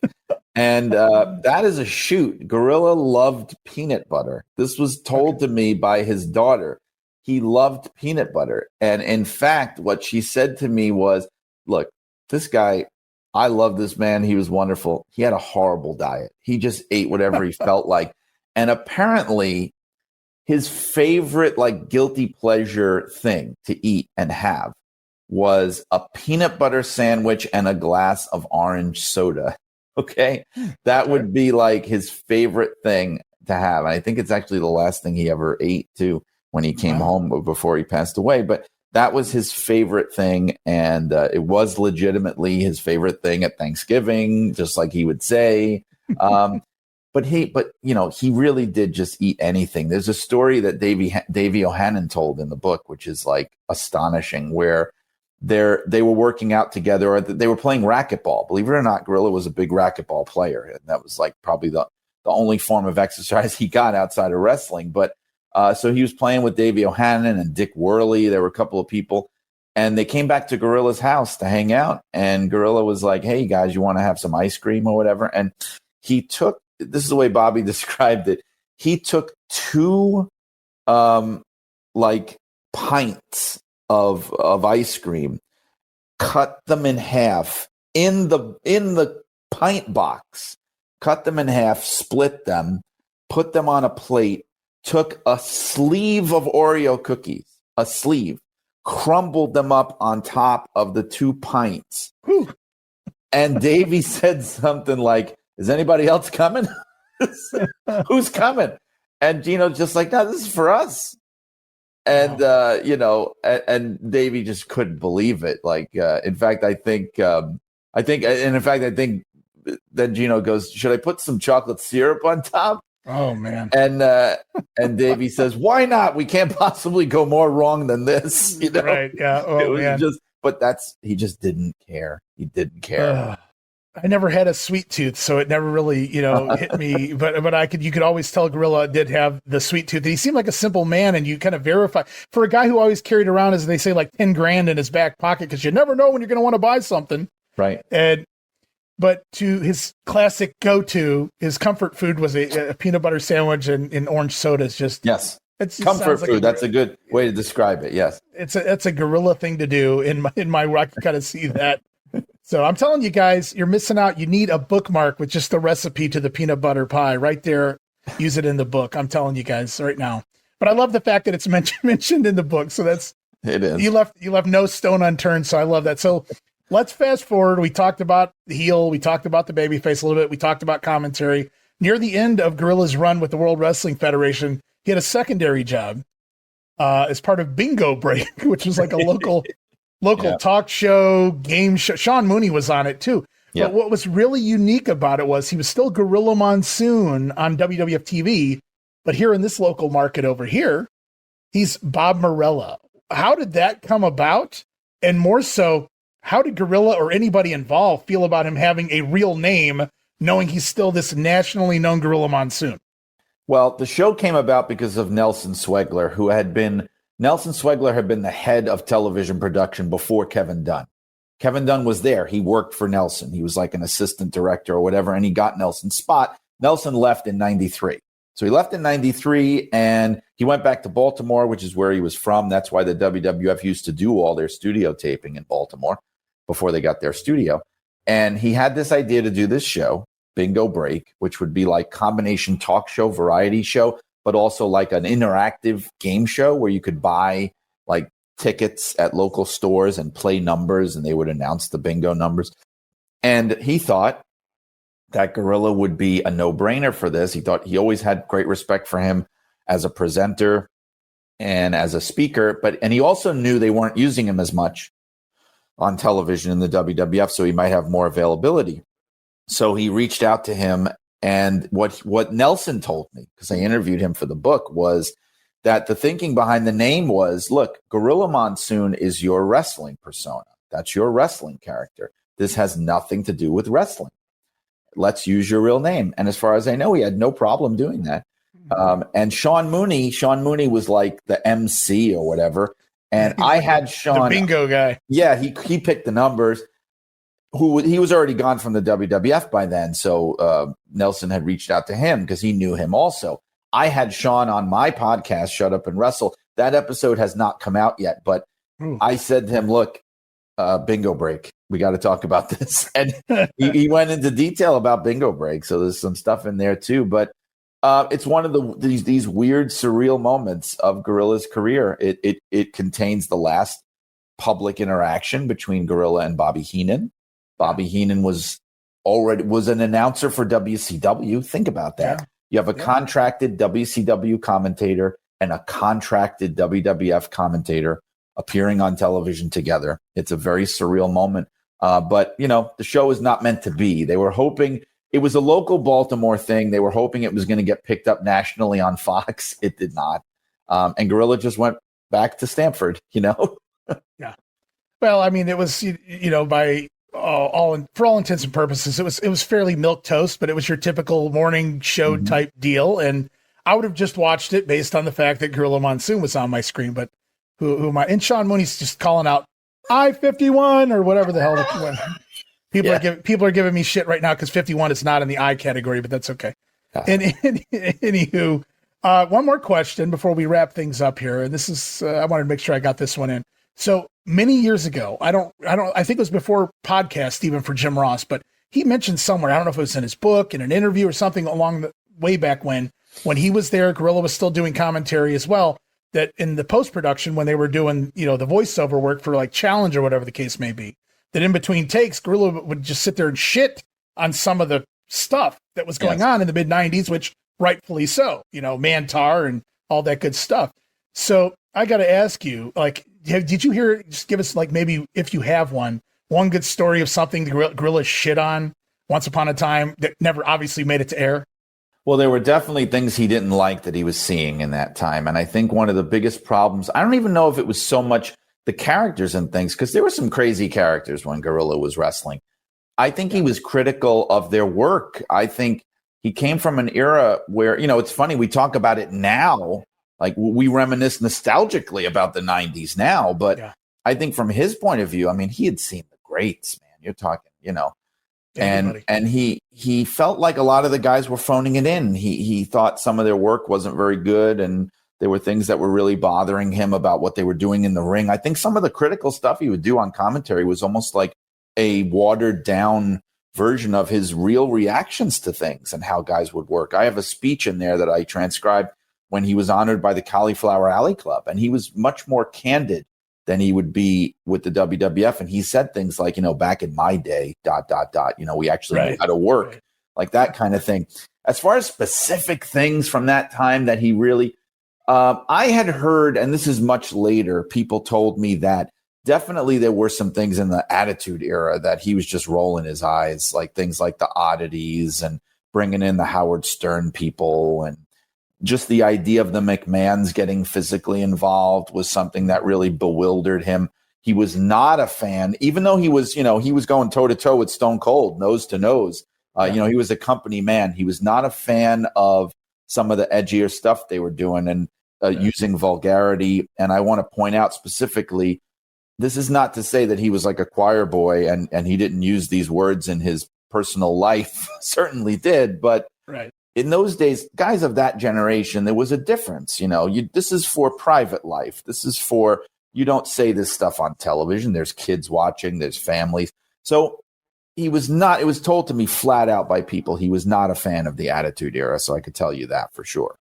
And that is a shoot. Gorilla loved peanut butter. This was told to me by his daughter. He loved peanut butter. And in fact, what she said to me was, look, this guy, I love this man. He was wonderful. He had a horrible diet. He just ate whatever he felt like. And apparently his favorite, guilty pleasure thing to eat and have was a peanut butter sandwich and a glass of orange soda. Okay. That would be his favorite thing to have. And I think it's actually the last thing he ever ate too when he came home before he passed away. But that was his favorite thing. And it was legitimately his favorite thing at Thanksgiving, just like he would say. But he really did just eat anything. There's a story that Davey O'Hannon told in the book, which is astonishing, where they were working out together, or they were playing racquetball. Believe it or not, Gorilla was a big racquetball player, and that was probably the only form of exercise he got outside of wrestling. But so he was playing with Davey O'Hannon and Dick Worley. There were a couple of people, and they came back to Gorilla's house to hang out. And Gorilla was like, "Hey guys, you want to have some ice cream or whatever?" And he took. This is the way Bobby described it. He took 2 pints of ice cream, cut them in half in the pint box, cut them in half, split them, put them on a plate, took a sleeve of Oreo cookies, crumbled them up on top of the 2 pints. Whew. And Davey said something like, "Is anybody else coming?" Who's coming? And Gino's just like, "No, this is for us." And, and Davey just couldn't believe it. In fact, I think then Gino goes, "Should I put some chocolate syrup on top?" Oh man. And Davey says, "Why not? We can't possibly go more wrong than this." Right. Yeah. Oh man. He just didn't care. He didn't care. I never had a sweet tooth, so it never really, hit me. But you could always tell Gorilla did have the sweet tooth. And he seemed like a simple man, and you kind of verify for a guy who always carried around, as they say, $10,000 in his back pocket, because you never know when you're going to want to buy something. Right. But to his classic go-to, his comfort food was a peanut butter sandwich and orange soda. It's just It's comfort food. That's a good way to describe it. Yes, it's a Gorilla thing to do. In my I can kind of see that. So I'm telling you guys, you're missing out. You need a bookmark with just the recipe to the peanut butter pie right there. Use it in the book. I'm telling you guys right now. But I love the fact that it's mentioned in the book. So it is. You left no stone unturned. So I love that. So let's fast forward. We talked about the heel. We talked about the babyface a little bit. We talked about commentary. Near the end of Gorilla's run with the World Wrestling Federation, he had a secondary job as part of Bingo Break, which was like a local talk show, game show. Sean Mooney was on it too. But what was really unique about it was he was still Gorilla Monsoon on WWF TV, but here in this local market over here, he's Bob Morella. How did that come about? And more so, how did Gorilla or anybody involved feel about him having a real name, knowing he's still this nationally known Gorilla Monsoon? Well, the show came about because of Nelson Swegler, who had been the head of television production before Kevin Dunn. Kevin Dunn was there. He worked for Nelson. He was like an assistant director or whatever, and he got Nelson's spot. Nelson left in 93. So he left in 93, and he went back to Baltimore, which is where he was from. That's why the WWF used to do all their studio taping in Baltimore before they got their studio. And he had this idea to do this show, Bingo Break, which would be like combination talk show, variety show, but also like an interactive game show where you could buy like tickets at local stores and play numbers, and they would announce the bingo numbers. And he thought that Gorilla would be a no-brainer for this. He thought he always had great respect for him as a presenter and as a speaker, and he also knew they weren't using him as much on television in the WWF, so he might have more availability. So he reached out to him, and what Nelson told me, because I interviewed him for the book, was that the thinking behind the name was, look, Gorilla Monsoon is your wrestling persona. That's your wrestling character. This has nothing to do with wrestling. Let's use your real name. And as far as I know, he had no problem doing that. And Sean Mooney was like the MC or whatever. And I had Sean, the bingo guy. Yeah, he picked the numbers. He was already gone from the WWF by then. So Nelson had reached out to him because he knew him also. I had Sean on my podcast, Shut Up and Wrestle. That episode has not come out yet, but I said to him, look, Bingo Break, we got to talk about this. And he went into detail about Bingo Break. So there's some stuff in there too, but it's one of these weird, surreal moments of Gorilla's career. It contains the last public interaction between Gorilla and Bobby Heenan. Bobby Heenan was an announcer for WCW. Think about that. Yeah. You have a contracted WCW commentator and a contracted WWF commentator appearing on television together. It's a very surreal moment. But, the show is not meant to be. They were hoping it was a local Baltimore thing. They were hoping it was going to get picked up nationally on Fox. It did not. And Gorilla just went back to Stamford, Yeah. Well, I mean, it was, by for all intents and purposes, it was fairly milquetoast, but it was your typical morning show type deal. And I would have just watched it based on the fact that Gorilla Monsoon was on my screen. But who am I? And Sean Mooney's just calling out I-51 or whatever the hell. People are giving me shit right now because 51 is not in the I category, but that's okay. And anywho, one more question before we wrap things up here. And this is, I wanted to make sure I got this one in. So many years ago, I think it was before podcast, even for Jim Ross, but he mentioned somewhere, I don't know if it was in his book, in an interview or something along the way back when he was there, Gorilla was still doing commentary as well, that in the post-production, when they were doing, the voiceover work for like Challenge or whatever the case may be, that in between takes, Gorilla would just sit there and shit on some of the stuff that was going on in the mid 90s, which rightfully so, Mantar and all that good stuff. So I got to ask you, like, did you hear, just give us like, maybe if you have one good story of something the Gorilla shit on once upon a time that never obviously made it to air? Well, there were definitely things he didn't like that he was seeing in that time. And I think one of the biggest problems, I don't even know if it was so much the characters and things, because there were some crazy characters when Gorilla was wrestling. I think he was critical of their work. I think he came from an era where, it's funny, we talk about it now, like we reminisce nostalgically about the 90s now, but I think from his point of view, I mean, he had seen the greats, man. You're talking, and he felt like a lot of the guys were phoning it in. He thought some of their work wasn't very good, and there were things that were really bothering him about what they were doing in the ring. I think some of the critical stuff he would do on commentary was almost like a watered down version of his real reactions to things and how guys would work. I have a speech in there that I transcribed when he was honored by the Cauliflower Alley Club, and he was much more candid than he would be with the WWF. And he said things like, back in my day, ... we actually knew how to work, like that kind of thing. As far as specific things from that time that he really, I had heard, and this is much later, people told me that definitely there were some things in the Attitude Era that he was just rolling his eyes, like things like the oddities and bringing in the Howard Stern people, and just the idea of the McMahons getting physically involved was something that really bewildered him. He was not a fan, even though he was going toe to toe with Stone Cold, nose to nose. He was a company man. He was not a fan of some of the edgier stuff they were doing and using vulgarity. And I want to point out specifically, this is not to say that he was like a choir boy and he didn't use these words in his personal life. Certainly did. But in those days, guys of that generation, there was a difference. This is for private life. This is for, you don't say this stuff on television. There's kids watching, there's families. So he was not, it was told to me flat out by people, he was not a fan of the Attitude Era. So I could tell you that for sure.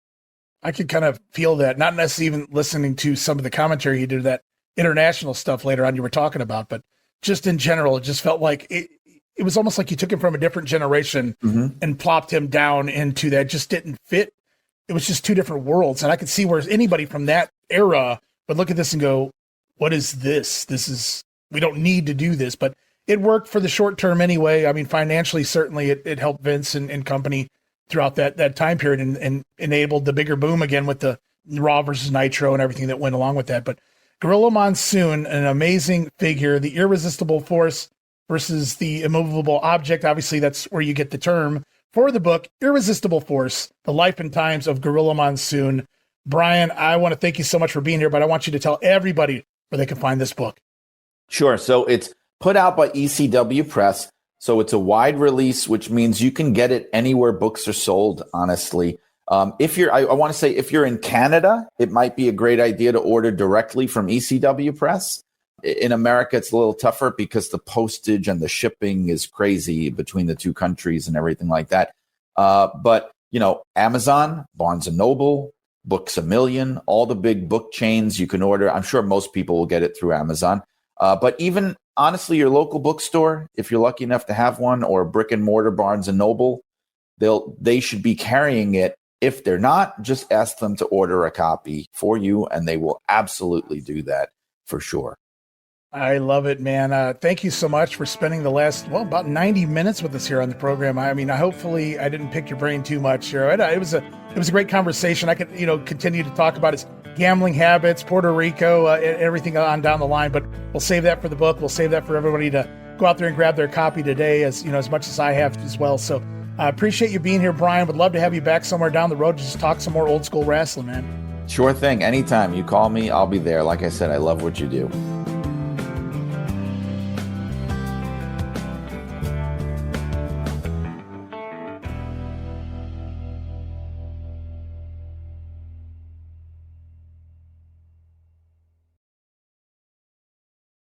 I could kind of feel that, not necessarily even listening to some of the commentary he did, that international stuff later on you were talking about, but just in general, it just felt like it was almost like you took him from a different generation and plopped him down into that. Just didn't fit. It was just two different worlds. And I could see where anybody from that era would look at this and go, what is this? We don't need to do this, but it worked for the short term anyway. I mean, financially, certainly it helped Vince and company throughout that time period and enabled the bigger boom again with the Raw versus Nitro and everything that went along with that. But Gorilla Monsoon, an amazing figure, the Irresistible Force versus the Immovable Object. Obviously, that's where you get the term for the book, Irresistible Force, The Life and Times of Gorilla Monsoon. Brian, I want to thank you so much for being here, but I want you to tell everybody where they can find this book. Sure. So it's put out by ECW Press. So it's a wide release, which means you can get it anywhere books are sold, honestly. I want to say if you're in Canada, it might be a great idea to order directly from ECW Press. In America, it's a little tougher because the postage and the shipping is crazy between the two countries and everything like that. But Amazon, Barnes & Noble, Books A Million, all the big book chains you can order. I'm sure most people will get it through Amazon. But even, honestly, your local bookstore, if you're lucky enough to have one, or brick and mortar Barnes & Noble, they should be carrying it. If they're not, just ask them to order a copy for you, and they will absolutely do that for sure. I love it, man. Thank you so much for spending the last, about 90 minutes with us here on the program. I mean, hopefully I didn't pick your brain too much here. It was a great conversation. I could, continue to talk about his gambling habits, Puerto Rico, everything on down the line, but we'll save that for the book. We'll save that for everybody to go out there and grab their copy today, as much as I have as well. So I appreciate you being here, Brian. Would love to have you back somewhere down the road to just talk some more old school wrestling, man. Sure thing. Anytime you call me, I'll be there. Like I said, I love what you do.